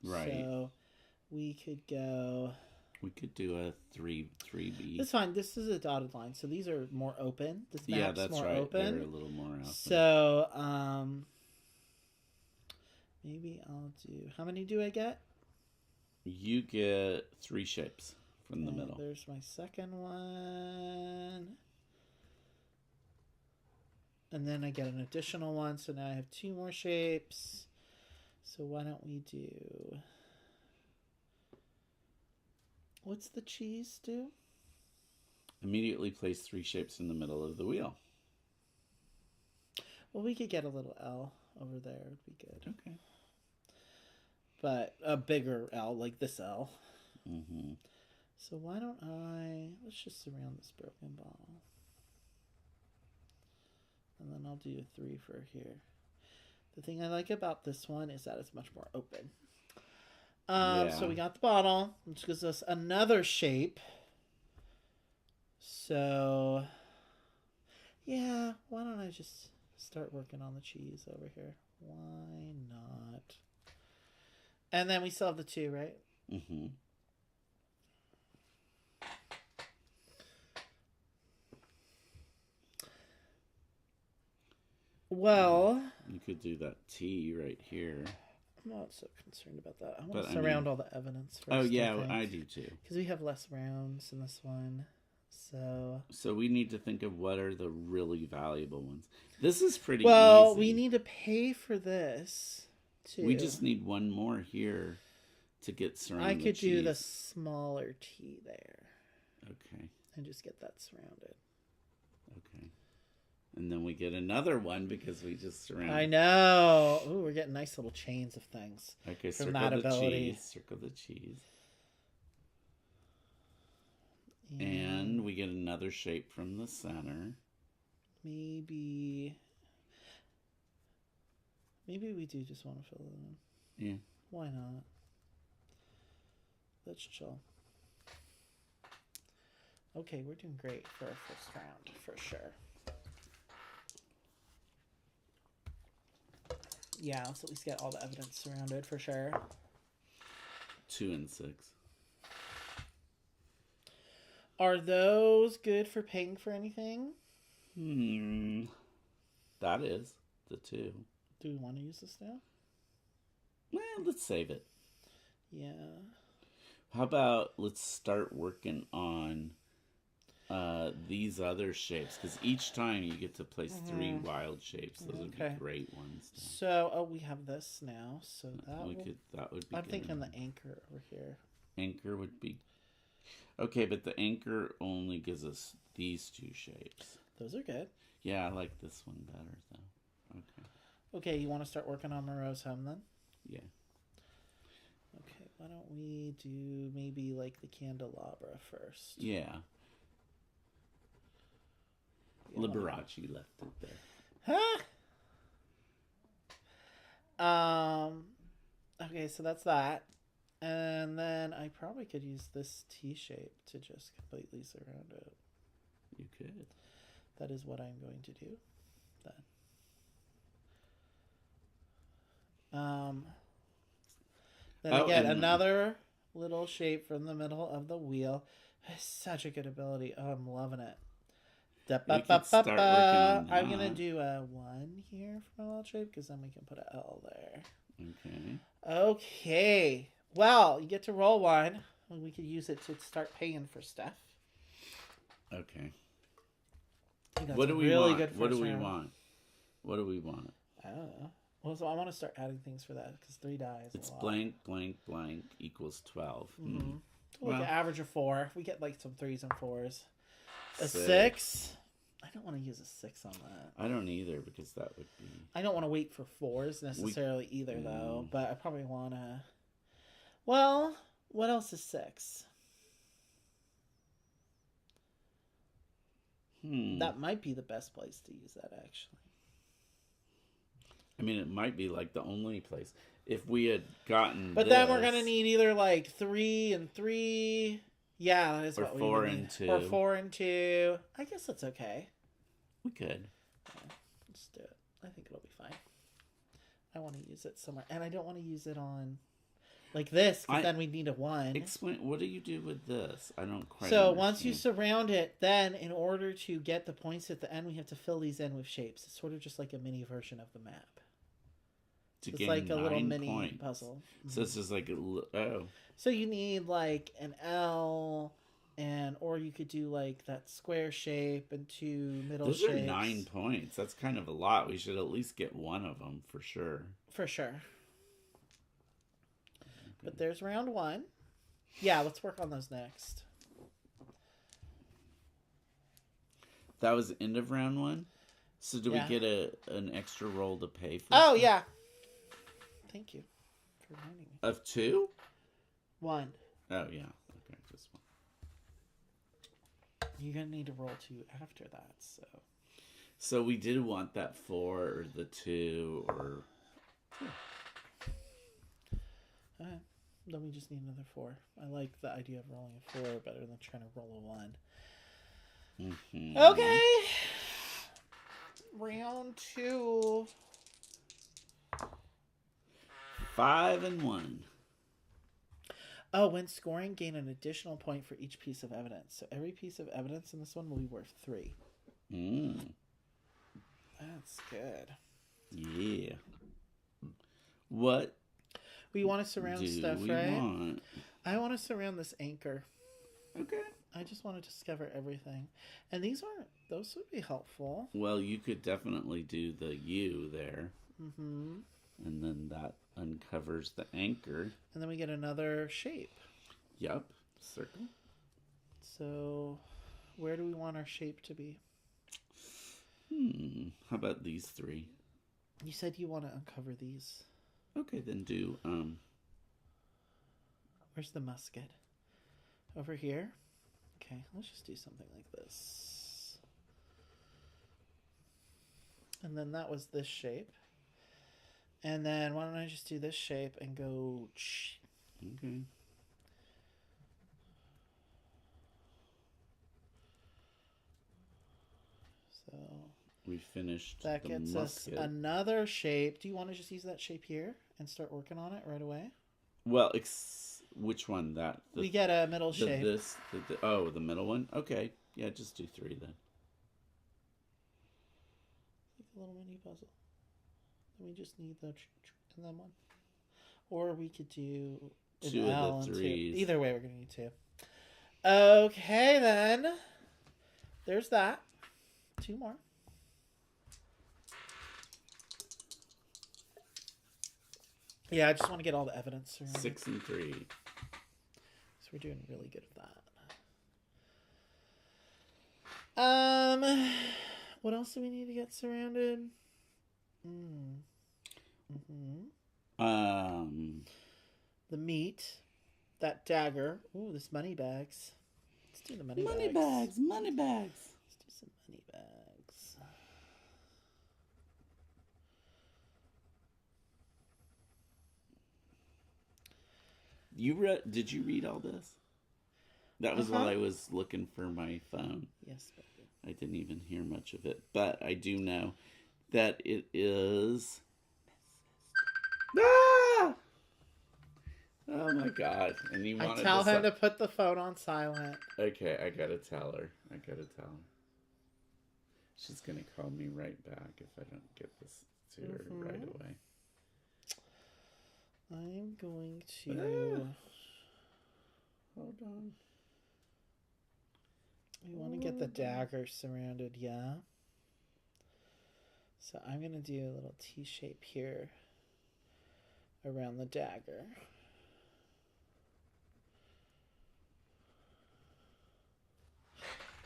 Right. So we could go... We could do a 3B. That's fine. This is a dotted line, so these are more open. This map's Yeah, that's more right. open. They're a little more open. So, maybe I'll do... How many do I get? You get 3 shapes from the middle. There's my second one. And then I get an additional one, so now I have 2 more shapes. So why don't we do... What's the cheese do? Immediately place 3 shapes in the middle of the wheel. Well, we could get a little L over there. Would be good. Okay. But a bigger L, like this L. Mm-hmm. So why don't I... Let's just surround this broken ball. And then I'll do a 3 for here. The thing I like about this one is that it's much more open. So we got the bottle, which gives us another shape. So, yeah, why don't I just start working on the cheese over here? Why not? And then we still have the 2, right? Mm-hmm. Well... You could do that T right here. I'm not so concerned about that. I want to surround all the evidence first. Oh, yeah, I do too. Because we have less rounds in this one. So we need to think of what are the really valuable ones. This is pretty well, easy. We need to pay for this, too. We just need one more here to get surrounded. I could do the smaller T there. Okay. And just get that surrounded. Okay. And then we get another one because we just surrounded. I know. Ooh, we're getting nice little chains of things. Okay, from circle that the ability. cheese. Circle the cheese. And we get another shape from the center. Maybe we do just want to fill it in. Yeah. Why not? Let's chill. Okay, we're doing great for our first round, for sure. Yeah, let's at least get all the evidence surrounded, for sure. 2 and 6. Are those good for paying for anything? That is the 2. Do we want to use this now? Well, let's save it. Yeah. How about let's start working on these other shapes, because each time you get to place 3 wild shapes. Those would be great ones. So, we have this now, so that would be I'm good thinking enough. the anchor over here. Anchor would be... Okay, but the anchor only gives us these two shapes. Those are good. Yeah, I like this one better, though. Okay. Okay, you want to start working on Moreau's home, then? Yeah. Okay, why don't we do maybe, like, the candelabra first? Yeah. Liberace left it there. Huh? Okay, so that's that. And then I probably could use this T-shape to just completely surround it. You could. That is what I'm going to do. Then I get another little shape from the middle of the wheel. It's such a good ability. Oh, I'm loving it. I'm going to do a 1 here for my little shape because then we can put an L there. Okay. Well, you get to roll 1. We could use it to start paying for stuff. Okay. What do we want? What do we want? What do we want? I don't know. Well, so I want to start adding things for that because 3 dies. It's blank, blank, blank equals 12. Mm-hmm. So an average of 4. We get like some 3s and 4s. A 6. I don't want to use a 6 on that. I don't either because that would be... I don't want to wait for 4s necessarily either, though. But I probably want to... Well, what else is 6? That might be the best place to use that, actually. I mean, it might be like the only place. If we had gotten But then we're going to need either like 3 and 3. Yeah, that is what we would need. 4 and 2. Or 4 and 2. I guess that's okay. We could. Yeah, let's do it. I think it'll be fine. I want to use it somewhere. And I don't want to use it on like this, because then we need a 1. Explain, what do you do with this? I don't quite So understand. once you surround it, then in order to get the points at the end, we have to fill these in with shapes. It's sort of just like a mini version of the map. It's like a little mini puzzle. Mm-hmm. So this is like So you need like an L, or you could do like that square shape and 2 middle shapes. Those are 9 points. That's kind of a lot. We should at least get one of them for sure. For sure. But there's round 1. Yeah, let's work on those next. That was the end of round 1? So do we get an extra roll to pay for? Oh, yeah. Thank you for reminding me. Of 2? 1. Oh, yeah. Okay, just 1. You're going to need to roll 2 after that, so. So we did want that 4 or the 2 or... Alright. Then we just need another 4. I like the idea of rolling a 4 better than trying to roll a 1. Mm-hmm. Okay. Round 2. 5 and 1. Oh, when scoring, gain an additional point for each piece of evidence. So every piece of evidence in this one will be worth 3. That's good. Yeah. What we want to surround stuff, right? Want? I want to surround this anchor. Okay. I just want to discover everything. And those would be helpful. Well, you could definitely do the U there. Mm-hmm. And then that uncovers the anchor. And then we get another shape. Yup. Circle. So, where do we want our shape to be? How about these 3? You said you want to uncover these. Okay, then do, Where's the musket? Over here? Okay, let's just do something like this. And then that was this shape. And then why don't I just do this shape and go... Okay. So... we finished that gets musket. Us another shape. Do you want to just use that shape here and start working on it right away? Well, which one? We get a middle shape. The middle one? Okay. Yeah, just do 3 then. Like a little mini puzzle. Then we just need the and then 1. Or we could do 2 of the 3s. Either way, we're going to need 2. Okay, then. There's that. 2 more. Yeah, I just want to get all the evidence. 6 and 3. So we're doing really good with that. What else do we need to get surrounded? The meat, that dagger. Ooh, this money bags. Let's do the money bags. Money bags. Let's do some money bags. Did you read all this? That was while I was looking for my phone. Yes, baby. I didn't even hear much of it, but I do know that it is. Ah! Oh my god! And you wanted I tell her to put the phone on silent. Okay, I gotta tell her. She's gonna call me right back if I don't get this to her right away. I'm going to. Hold on. We want to get the dagger surrounded, yeah. So I'm going to do a little T shape here around the dagger.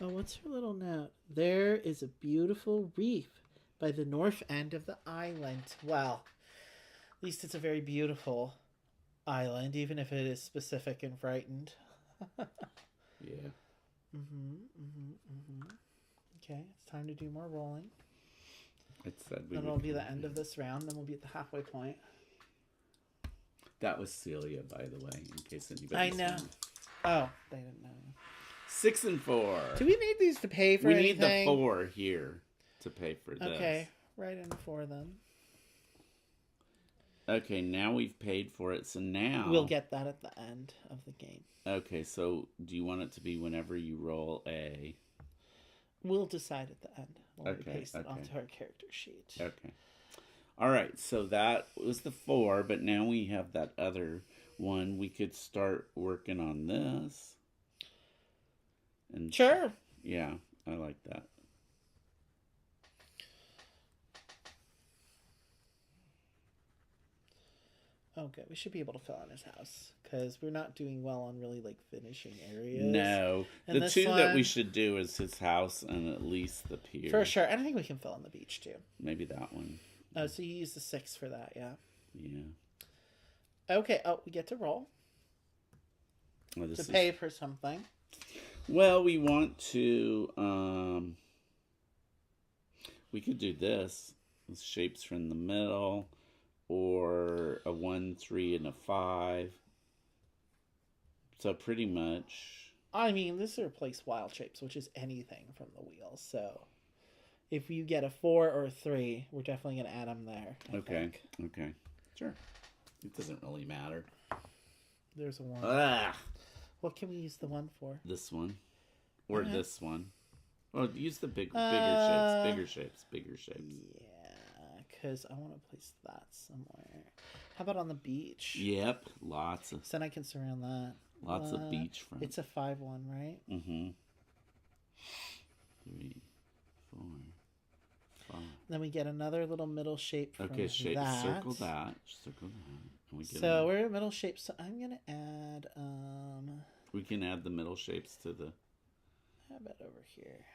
Oh, what's her little note? There is a beautiful reef by the north end of the island. Well, at least it's a very beautiful island, even if it is specific and frightened. Yeah. Okay, it's time to do more rolling. It said we then it'll be the end of this round. Then we'll be at the halfway point. That was Celia, by the way, in case anybody. I know. Oh, they didn't know. 6 and 4. Do we need these to pay for anything? We need the 4 here to pay for this. Okay, right in 4 then. Okay, now we've paid for it, so now we'll get that at the end of the game. Okay, so do you want it to be whenever you roll a? We'll decide at the end when we paste it onto our character sheet. Okay. All right, so that was the 4, but now we have that other one. We could start working on this. And sure. Yeah, I like that. Oh, good. We should be able to fill in his house because we're not doing well on really like finishing areas. No, and the 2 that we should do is his house and at least the pier. For sure, and I think we can fill in the beach too. Maybe that one. Oh, so you use the 6 for that, yeah. Yeah. Okay. Oh, we get to roll to pay for something. Well, we want to. We could do this. With shapes from the middle. Or a 1, 3, and a 5. So pretty much. I mean, this replaces wild shapes, which is anything from the wheel. So if you get a 4 or a 3, we're definitely going to add them there. I think. Okay. Sure. It doesn't really matter. There's a 1. Ah! What can we use the 1 for? This one. Or this one. Well, use the bigger shapes. Yeah. Because I want to place that somewhere. How about on the beach? Yep, lots of. So then I can surround that. Lots of beachfront. It's a 5-1, right? 3, 4, 5. Then we get another little middle shape from that. Circle that. And we get so we're at middle shape. So I'm gonna add. We can add the middle shapes to the. How about over here?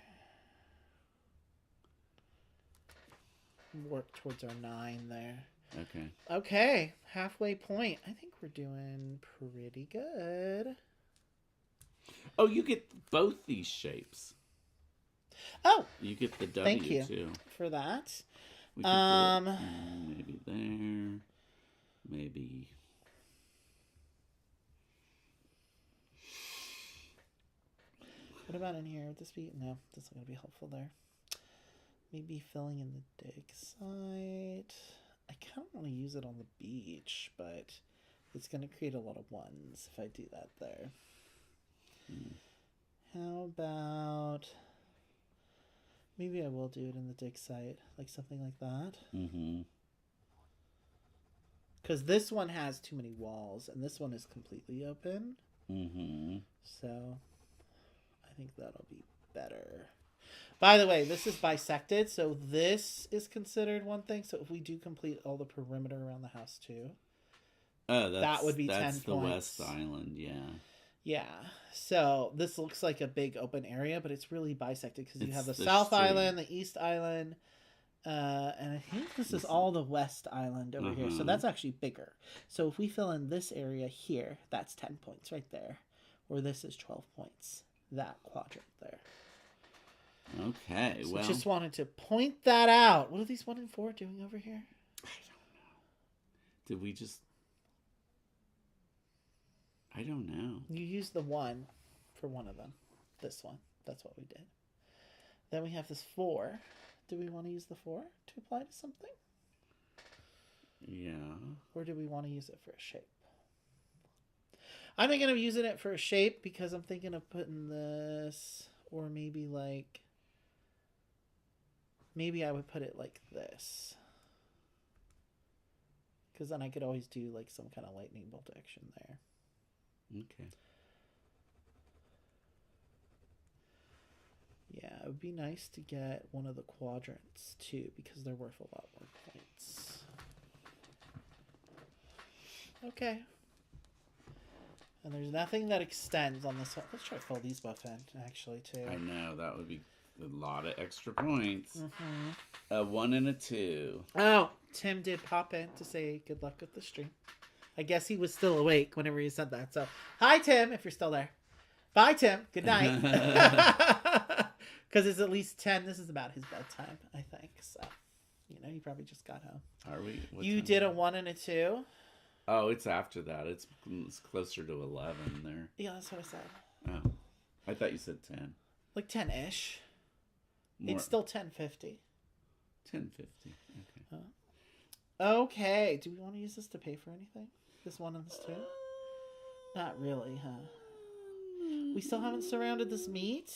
Work towards our 9 there. Okay. Halfway point. I think we're doing pretty good. Oh, you get both these shapes. Oh, you get the W thank you too for that. We can put maybe there. Maybe. What about in here? Would this be? No, that's not going to be helpful there. Maybe filling in the dig site. I kind of want to use it on the beach, but it's going to create a lot of 1s if I do that there. How about... Maybe I will do it in the dig site, like something like that. Because this one has too many walls, and this one is completely open. So, I think that'll be better. By the way, this is bisected, so this is considered one thing. So if we do complete all the perimeter around the house too, that would be 10 points. That's the West Island, yeah. Yeah. So this looks like a big open area, but it's really bisected because you have the the South street. Island, the East Island, and I think this is all the West Island over here. So that's actually bigger. So if we fill in this area here, that's 10 points right there. Or this is 12 points. That quadrant there. Okay, So well. just wanted to point that out. What are these 1 and 4 doing over here? I don't know. Did we just... I don't know. You used the 1 for one of them. This one. That's what we did. Then we have this 4. Do we want to use the 4 to apply to something? Yeah. Or do we want to use it for a shape? I'm thinking of using it for a shape because I'm thinking of putting this, or maybe like, maybe I would put it like this. Because then I could always do like some kind of lightning bolt action there. Okay. Yeah, it would be nice to get one of the quadrants too, because they're worth a lot more points. Okay. And there's nothing that extends on this one. Let's try to fill these both in, actually, too. I know, that would be a lot of extra points. A 1 and a 2. Oh, Tim did pop in to say good luck with the stream. I guess he was still awake whenever you said that. So, hi, Tim, if you're still there. Bye, Tim. Good night. Because it's at least 10. This is about his bedtime, I think. So, he probably just got home. Are we? You did a 1 and a 2. Oh, it's after that. It's closer to 11 there. Yeah, that's what I said. Oh. I thought you said 10. Like 10-ish. It's still 10:50. 10:50. Okay. Okay. Do we want to use this to pay for anything? This 1 and this 2? Not really, huh? We still haven't surrounded this meat?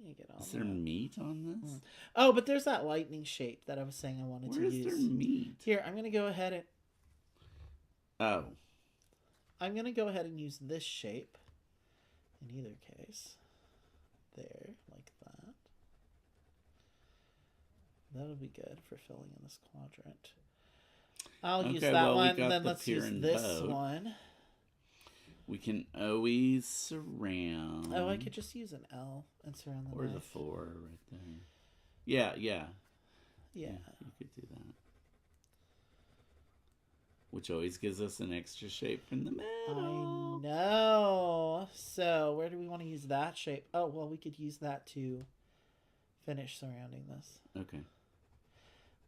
We get all Is there meat on this? Oh, but there's that lightning shape that I was saying I wanted to use. Where's there meat? Here, I'm going to go ahead and... Oh. I'm going to go ahead and use this shape. In either case. There, like that. That'll be good for filling in this quadrant. I'll use that one, and then let's use this one. We can always surround. Oh, I could just use an L and surround the knife. Or the 4 right there. Yeah. Yeah. You could do that. Which always gives us an extra shape in the middle. I know. So, where do we want to use that shape? Oh, well, we could use that to finish surrounding this. Okay.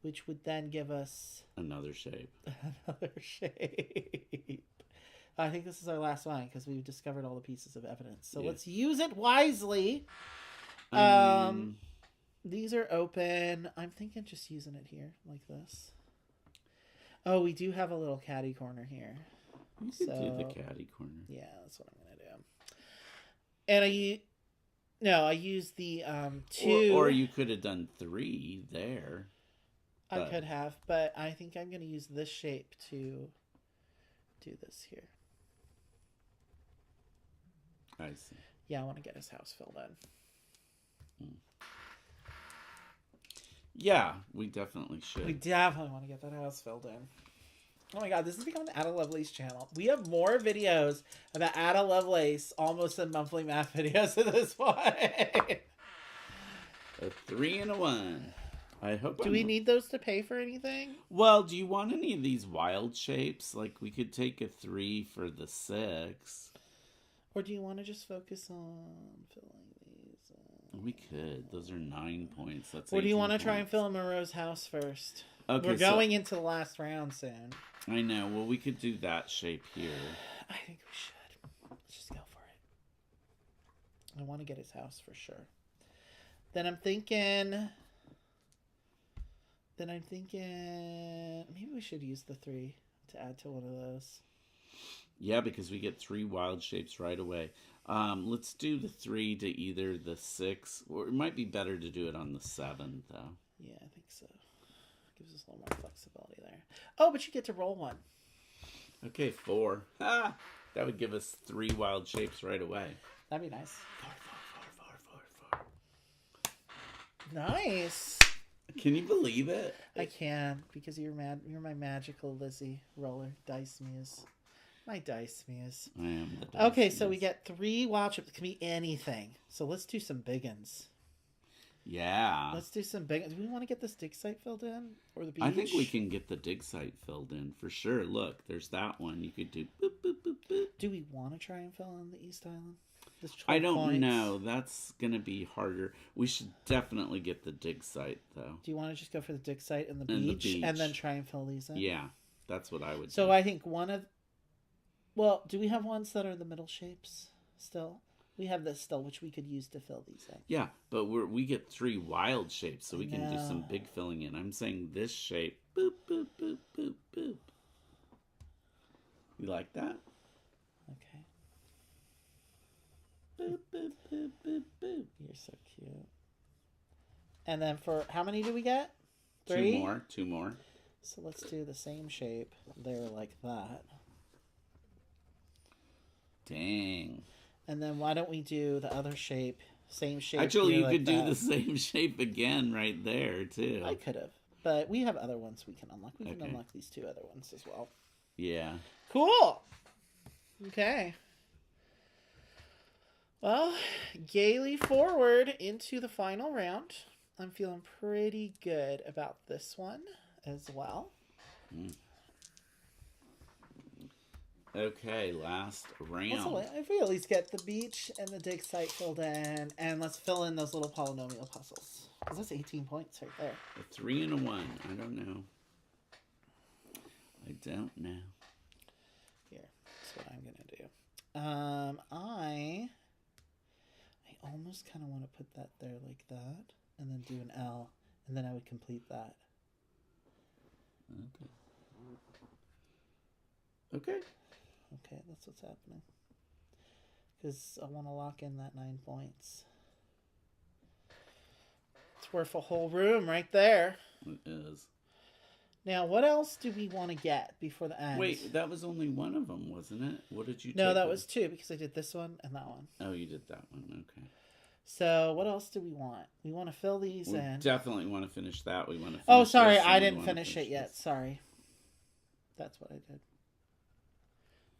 Which would then give us... Another shape. Another shape. I think this is our last line because we've discovered all the pieces of evidence. So let's use it wisely. These are open. I'm thinking just using it here like this. Oh, we do have a little caddy corner here. You could do the caddy corner. Yeah, that's what I'm going to do. And I used the 2. Or you could have done 3 there. I could have, but I think I'm going to use this shape to do this here. I see. Yeah, I want to get his house filled in. Yeah, we definitely should. We definitely want to get that house filled in. Oh my god, this is becoming the Ada Lovelace channel. We have more videos about Ada Lovelace almost than monthly math videos at this point. A 3 and a 1. I hope. Do we need those to pay for anything? Well, do you want any of these wild shapes? Like, we could take a 3 for the 6. Or do you want to just focus on filling these? We could. Those are 9 points. That's. Or do you want to try and fill Moreau's house first? Okay, we're going into the last round soon. I know. Well, we could do that shape here. I think we should. Let's just go for it. I want to get his house for sure. Then I'm thinking maybe we should use the 3 to add to one of those. Yeah, because we get 3 wild shapes right away. Let's do the 3 to either the 6, or it might be better to do it on the 7, though. Yeah, I think so. Gives us a little more flexibility there. Oh, but you get to roll one. Okay, 4. Ah, that would give us 3 wild shapes right away. That'd be nice. 4. Nice. Can you believe it? I can, because you're my magical Lizzie roller dice muse. My dice muse. I am the dice Okay, muse. so we get 3 wild chips. It can be anything. So let's do some big ones. Yeah. Let's do some big ones. Do we want to get this dig site filled in? Or the beach? I think we can get the dig site filled in for sure. Look, there's that one. You could do boop, boop, boop, boop. Do we want to try and fill in the East Island? I don't know. That's going to be harder. We should definitely get the dig site, though. Do you want to just go for the dig site and the beach and then try and fill these in? Yeah, that's what I would do. So I think one of... Well, do we have ones that are the middle shapes still? We have this still, which we could use to fill these in. Yeah, but we get 3 wild shapes, so we can do some big filling in. I'm saying this shape. Boop, boop, boop, boop, boop. You like that? Okay. Boop, boop, boop, boop, boop. You're so cute. And then for... How many do we get? 3? 2 more. So let's do the same shape there like that. Dang. And then why don't we do the other shape, same shape? Actually, you like could do the same shape again right there, too. I could have. But we have other ones we can unlock. We can unlock these 2 other ones as well. Yeah. Cool. Okay. Well, gaily forward into the final round. I'm feeling pretty good about this one as well. Mm. Okay, last round. If we at least get the beach and the dig site filled in, and let's fill in those little polynomial puzzles. Because that's 18 points right there. A 3 and a 1. I don't know. Here, that's what I'm going to do. I almost kind of want to put that there like that, and then do an L, and then I would complete that. Okay. Okay, that's what's happening. Because I want to lock in that 9 points. It's worth a whole room right there. It is. Now, what else do we want to get before the end? Wait, that was only one of them, wasn't it? What did you take? No, that was 2, because I did this one and that one. Oh, you did that one. Okay. So, what else do we want? We want to fill these in. We definitely want to finish that. We want to finish Oh, sorry, this, I didn't finish it yet. Sorry. That's what I did.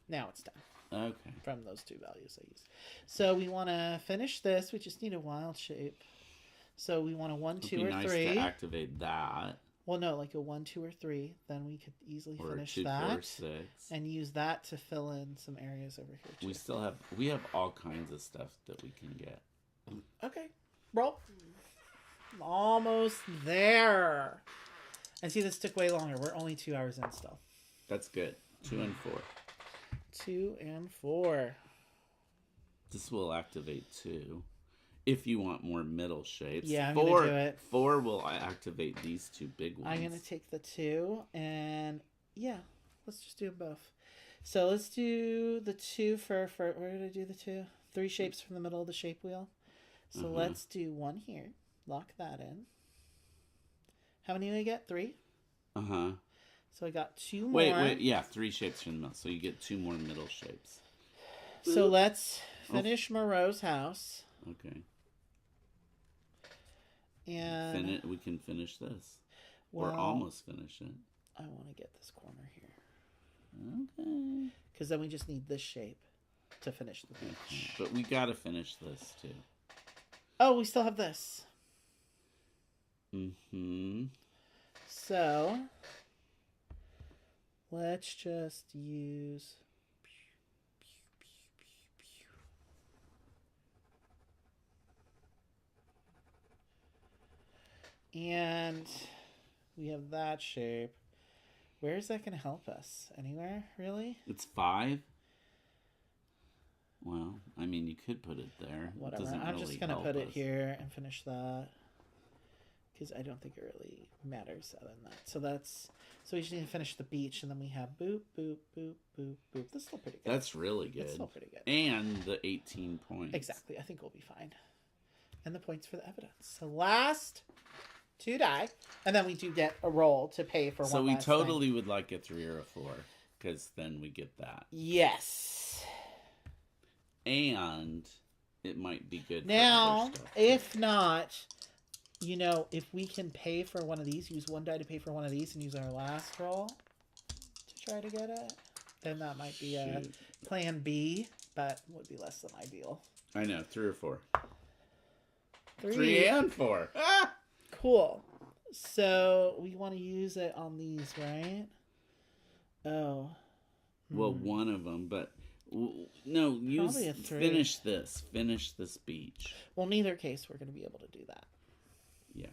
Now it's done. Okay. From those 2 values I used. So we want to finish this. We just need a wild shape. So we want a 1, 2, or 3. It'd be nice to activate that. Well, no, like a 1, 2, or 3. Then we could easily finish 2, that 4, 6. and use that to fill in some areas over here too. We have all kinds of stuff that we can get. Okay, roll. Almost there. And see, this took way longer. We're only 2 hours in still. That's good. 2 and 4. 2 and 4. This will activate 2. If you want more middle shapes. Yeah, I'm going to do it. 4 will activate these 2 big ones. I'm going to take the 2 and yeah, let's just do them both. So let's do the 2 for where did I do the 2? 3 shapes from the middle of the shape wheel. So let's do 1 here. Lock that in. How many did I get? 3? Uh-huh. So I got 2 more. Wait. Yeah, 3 shapes from the middle. So you get 2 more middle shapes. So let's finish Moreau's house. Okay. And we can finish this. Well, or almost finish it. I want to get this corner here. Okay. Because then we just need this shape to finish the beach. Okay. But we got to finish this, too. Oh, we still have this. Mm-hmm. So, let's just use... And we have that shape. Where is that going to help us? Anywhere, really? It's 5. Well, I mean, you could put it there. Whatever. It doesn't I'm really just going to help put it us. here and finish that. Because I don't think it really matters other than that. So we just need to finish the beach, and then we have boop, boop, boop, boop, boop. That's still pretty good. That's really good. That's still pretty good. And the 18 points. Exactly. I think we'll be fine. And the points for the evidence. So last 2 die, and then we do get a roll to pay for one. So we last totally thing. would like a 3 or a 4, because then we get that. Yes. And it might be good now, for other stuff. if not, if we can pay for one of these, use 1 die to pay for one of these, and use our last roll to try to get it. then that might be a plan B, but would be less than ideal. I know, 3 or 4. 3. 3 and 4. Ah! Cool. So we want to use it on these, right? Oh. Well, one of them, but no, finish this. Finish the speech. Well, neither case we're going to be able to do that. Yeah.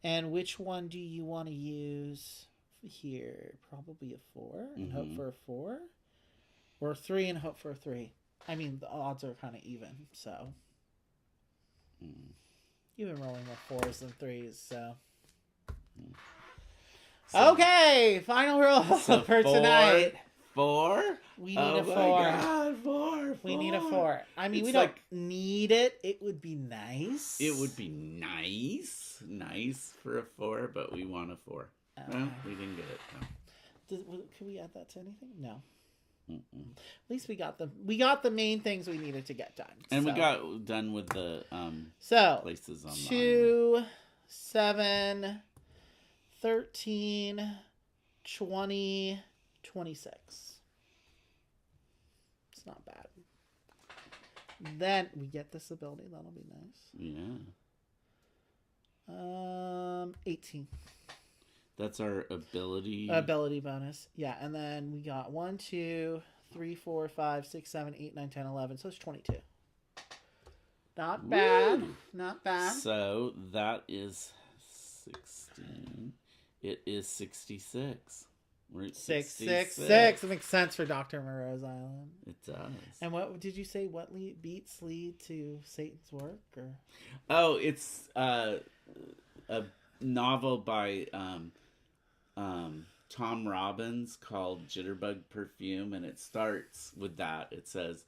And which one do you want to use here? Probably a 4 and hope for a 4? Or a 3 and hope for a 3? I mean, the odds are kind of even, so. You've been rolling more 4s than 3s, so. Okay, final roll for tonight. 4? We need a 4. God, 4. We need a 4. I mean, we don't need it. It would be nice. It would be nice for a 4, but we want a 4. Well, we didn't get it. No. Can we add that to anything? No. At least we got the main things we needed to get done. And we got done with the places on 2, 7, 13, 20, 26. It's not bad. Then we get this ability. That'll be nice. Yeah. 18. That's our ability. Ability bonus. Yeah, and then we got 1, 2, 3, 4, 5, 6, 7, 8, 9, 10, 11. So it's 22. Not bad. Woo. Not bad. So that is 16. It is 66. We're at 666. It makes sense for Dr. Moreau's Island. It does. And what did you say? What beats lead to Satan's work? Or it's a novel by Tom Robbins called Jitterbug Perfume, and it starts with that. It says,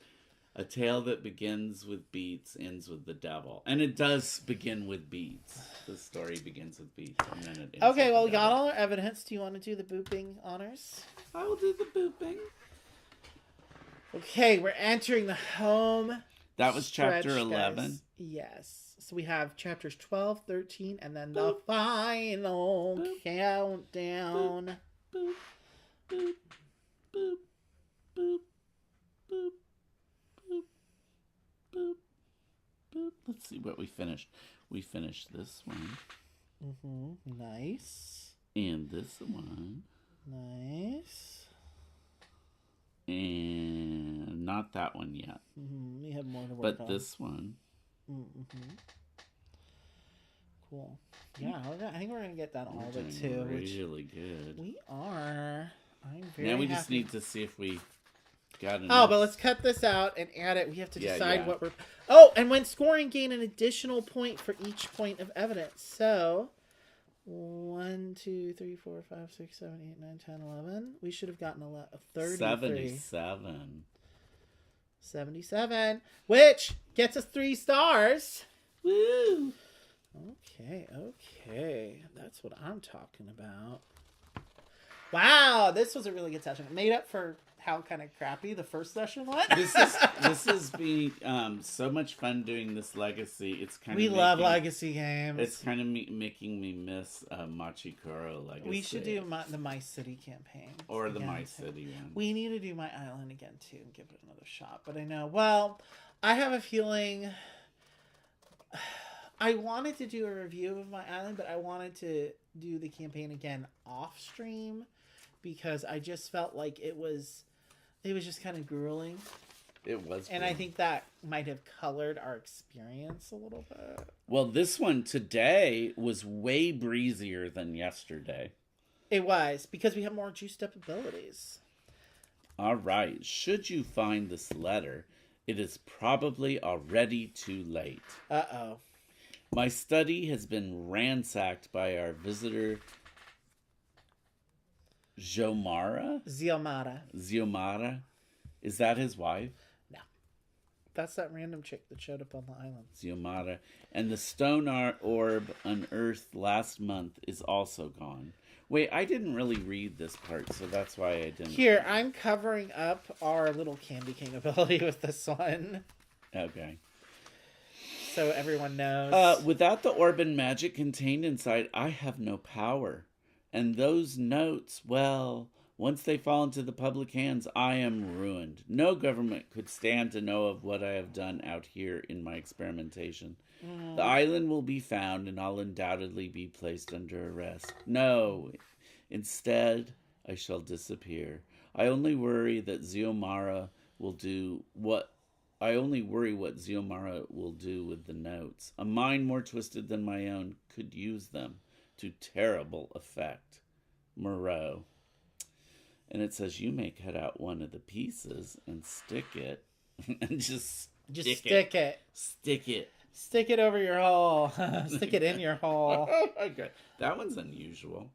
"A tale that begins with beats ends with the devil," and it does begin with beats. The story begins with beats, and then it ends. Okay, well, we got all our evidence. Do you want to do the booping honors? I will do the booping. Okay, we're entering the home. That was chapter 11. Guys. Yes. So we have chapters 12, 13, and then the final countdown. Boop, boop, boop, boop, boop, boop, boop, boop. Let's see what we finished. We finished this one. Nice. And this one. Nice. And not that one yet. We have more to work on. But this one. Cool. Yeah, I think we're going to get that all of it too. Really good. We are. I'm very Now we happy. just need to see if we got enough. Oh, but let's cut this out and add it. We have to decide what we're... Oh, and when scoring, gain an additional point for each point of evidence. So, 1, 2, 3, 4, 5, 6, 7, 8, 9, 10, 11. We should have gotten 33. 77. 77, which gets us 3 stars. Woo! Okay. That's what I'm talking about. Wow, this was a really good session. It made up for how kind of crappy the first session was. This has been so much fun doing this legacy. It's kind of love legacy games. It's kind of making me miss Machikoro legacy. We should do the My City campaign or the My City one. We need to do My Island again too and give it another shot. But I know. Well, I have a feeling. I wanted to do a review of My Island, but I wanted to do the campaign again off stream because I just felt like it was just kind of grueling. It was. And I think that might have colored our experience a little bit. Well, this one today was way breezier than yesterday. It was, because we have more juiced up abilities. All right. Should you find this letter, it is probably already too late. Uh-oh. My study has been ransacked by our visitor, Xiomara. Is that his wife? No. That's that random chick that showed up on the island. Xiomara. And the stone orb unearthed last month is also gone. Wait, I didn't really read this part, so that's why I didn't. Here, I'm covering up our little Candy King ability with this one. Okay. So everyone knows. Without the orb and magic contained inside, I have no power. And those notes, well, Once they fall into the public hands, I am ruined. No government could stand to know of what I have done out here in my experimentation. The island will be found, and I'll undoubtedly be placed under arrest. No, instead, I shall disappear. I only worry what Xiomara will do with the notes. A mind more twisted than my own could use them to terrible effect. Moreau. And it says you may cut out one of the pieces and stick it. And just stick it. Stick it. Stick it over your hole. Stick it in your hole. Okay. That one's unusual.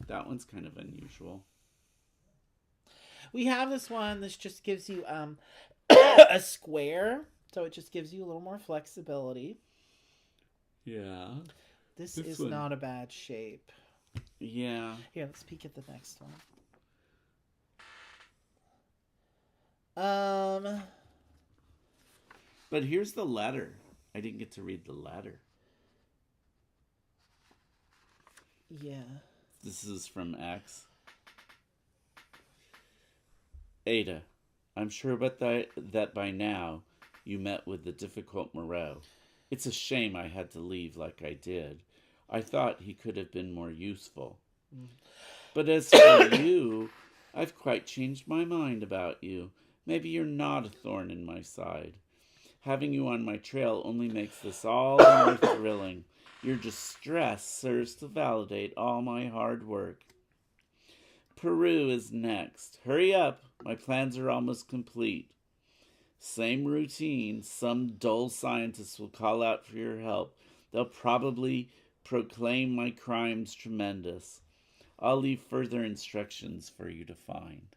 That one's kind of unusual. We have this one. This just gives you a square. So it just gives you a little more flexibility. Yeah. This is one. Not a bad shape. Yeah. Here, let's peek at the next one. But here's the letter. I didn't get to read the letter. Yeah. This is from X. Ada, I'm sure that by now you met with the difficult Moreau. It's a shame I had to leave like I did. I thought he could have been more useful. But as for you, I've quite changed my mind about you. Maybe you're not a thorn in my side. Having you on my trail only makes this all the more thrilling. Your distress serves to validate all my hard work. Peru is next. Hurry up. My plans are almost complete. Same routine. Some dull scientists will call out for your help. They'll probably proclaim my crimes tremendous. I'll leave further instructions for you to find.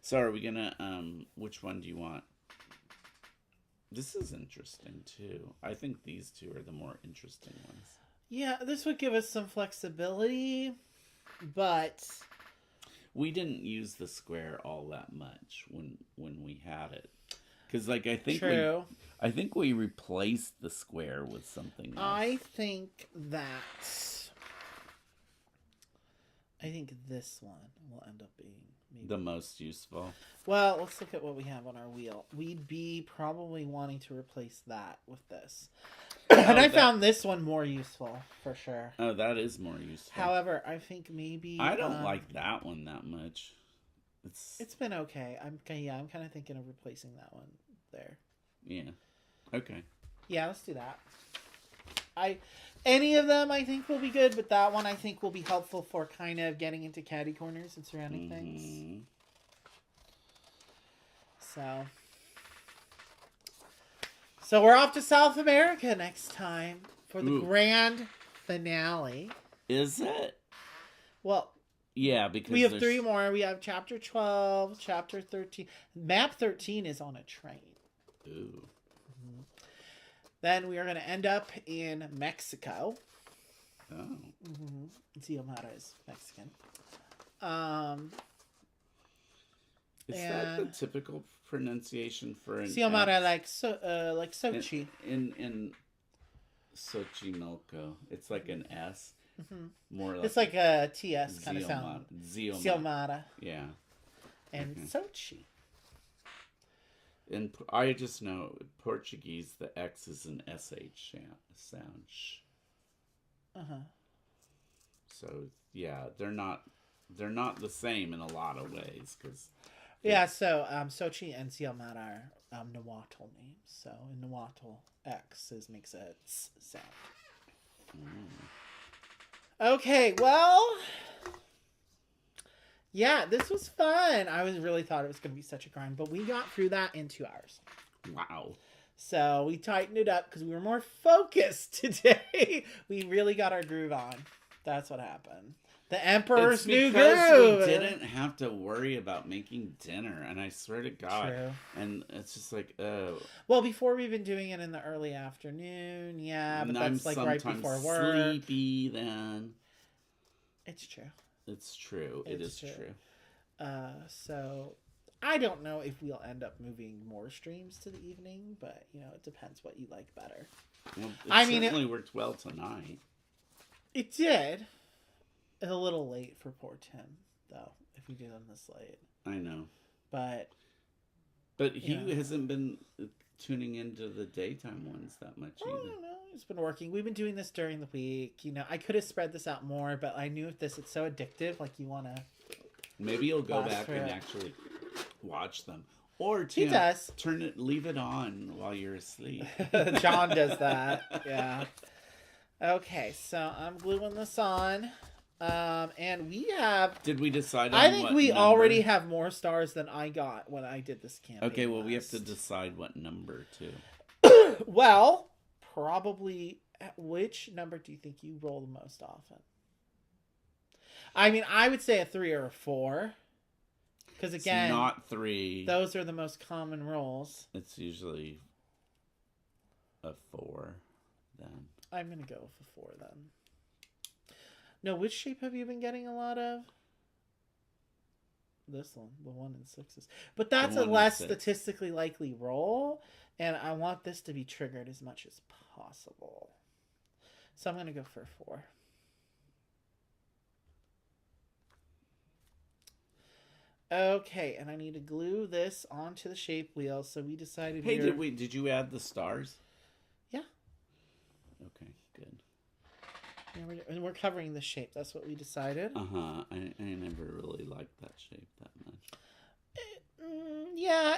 So are we gonna, which one do you want? This is interesting too. I think these two are the more interesting ones. Yeah, this would give us some flexibility, but we didn't use the square all that much when we had it. Because, like, I think we replaced the square with something else. I think this one will end up being maybe the most useful. Well, let's look at what we have on our wheel. We'd be probably wanting to replace that with this. And I found this one more useful, for sure. Oh, that is more useful. However, I think maybe I don't like that one that much. It's been okay. I'm kind of thinking of replacing that one there. Yeah. Okay. Yeah, let's do that. Any of them I think will be good, but that one I think will be helpful for kind of getting into catty corners and surrounding things. So we're off to South America next time for the grand finale. Is it? Well, yeah, because we have 3 more. We have chapter 12, chapter 13. Map 13 is on a train. Ooh. Mm-hmm. Then we are going to end up in Mexico. Oh. Mm-hmm. Xiomara is Mexican. Is that the typical pronunciation for an Xiomara, like Sochi. In Xochimilco, it's like an S. Mm-hmm. More like it's like a TS kind of sound. Xiomara. Yeah. And Sochi. And I just know Portuguese, the X is an SH sound. So yeah, they're not the same in a lot of ways because. Yeah, so Sochi and Xiomara are Nahuatl names. So in Nahuatl, X makes a S sound. Okay, well, yeah, this was fun. I really thought it was going to be such a grind, but we got through that in 2 hours. Wow. So we tightened it up because we were more focused today. We really got our groove on. That's what happened. The Emperor's New Groove. We didn't have to worry about making dinner, and I swear to God. True. And it's just like, oh. Well, before we've been doing it in the early afternoon, yeah, but that's like right before work. Sleepy then. It's true. It's true. It is true. So I don't know if we'll end up moving more streams to the evening, but it depends what you like better. Well, it certainly worked well tonight. It did. It's a little late for poor Tim, though. if we do them this late. I know. But he hasn't been tuning into the daytime ones that much either. I don't know. It's been working. We've been doing this during the week. I could have spread this out more, but I knew with this, it's so addictive. Like, you want to... Maybe you'll go back and actually watch them. Or he does. Leave it on while you're asleep. John does that. Yeah. Okay, so I'm gluing this on. And we have... Did we decide on I think we number? already have more stars than I got when I did this campaign. Okay, well, we have to decide what number, too. Well, probably... Which number do you think you roll the most often? I mean, I would say a 3 or a 4. Because, again... It's not 3. Those are the most common rolls. It's usually a 4, then. I'm going to go with a 4, then. No, which shape have you been getting a lot of? This one, the 1 and 6s. But that's a less statistically likely roll, and I want this to be triggered as much as possible. So I'm going to go for a 4. Okay, and I need to glue this onto the shape wheel, so we decided... Hey, did you add the stars? Yeah. Okay, good. And we're covering the shape. That's what we decided. Uh-huh. I never really liked that shape that much. Yeah,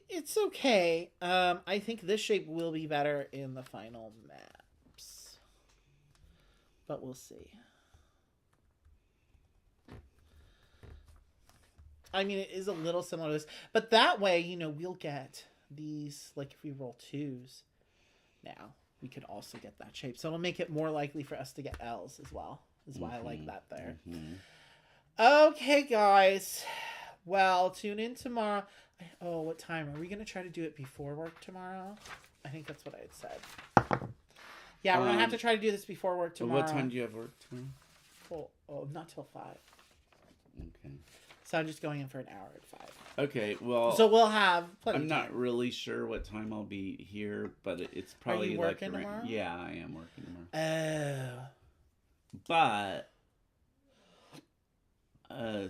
it's okay. I think this shape will be better in the final maps. But we'll see. I mean, it is a little similar to this. But that way, we'll get these, like if we roll 2s now, we could also get that shape. So it'll make it more likely for us to get L's as well. Is why I like that there. Okay, guys. Well, tune in tomorrow. Oh, what time? Are we going to try to do it before work tomorrow? I think that's what I had said. Yeah, we're going to have to try to do this before work tomorrow. What time do you have work tomorrow? Oh, not till 5. Okay. So I'm just going in for an hour at 5. Okay, well... So we'll have plenty I'm not really sure what time I'll be here, but it's probably... Are you working tomorrow? Yeah, I am working tomorrow. But...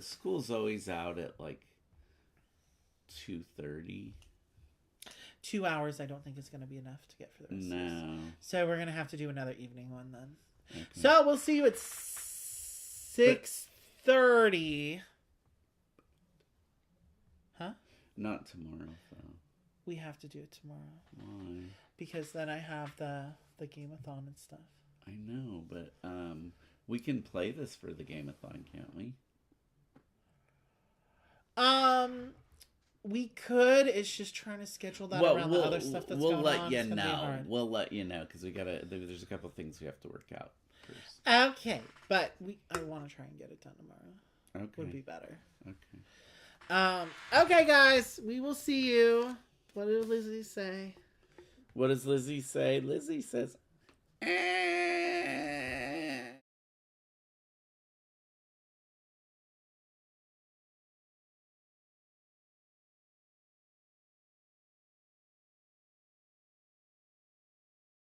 school's always out at like 2:30. 2 hours I don't think is going to be enough to get for the rest of this. So we're going to have to do another evening one then. Okay. So we'll see you at 6:30. Huh? Not tomorrow, though. We have to do it tomorrow. Why? Because then I have the game-a-thon and stuff. I know, but we can play this for the game-a-thon, can't we? We could. It's just trying to schedule that around the other stuff that's going on. We'll let you know. We'll let you know because there's a couple things we have to work out first. Okay, but I want to try and get it done tomorrow. Okay. Would be better. Okay. Okay, guys. We will see you. What did Lizzie say? What does Lizzie say? Lizzie says...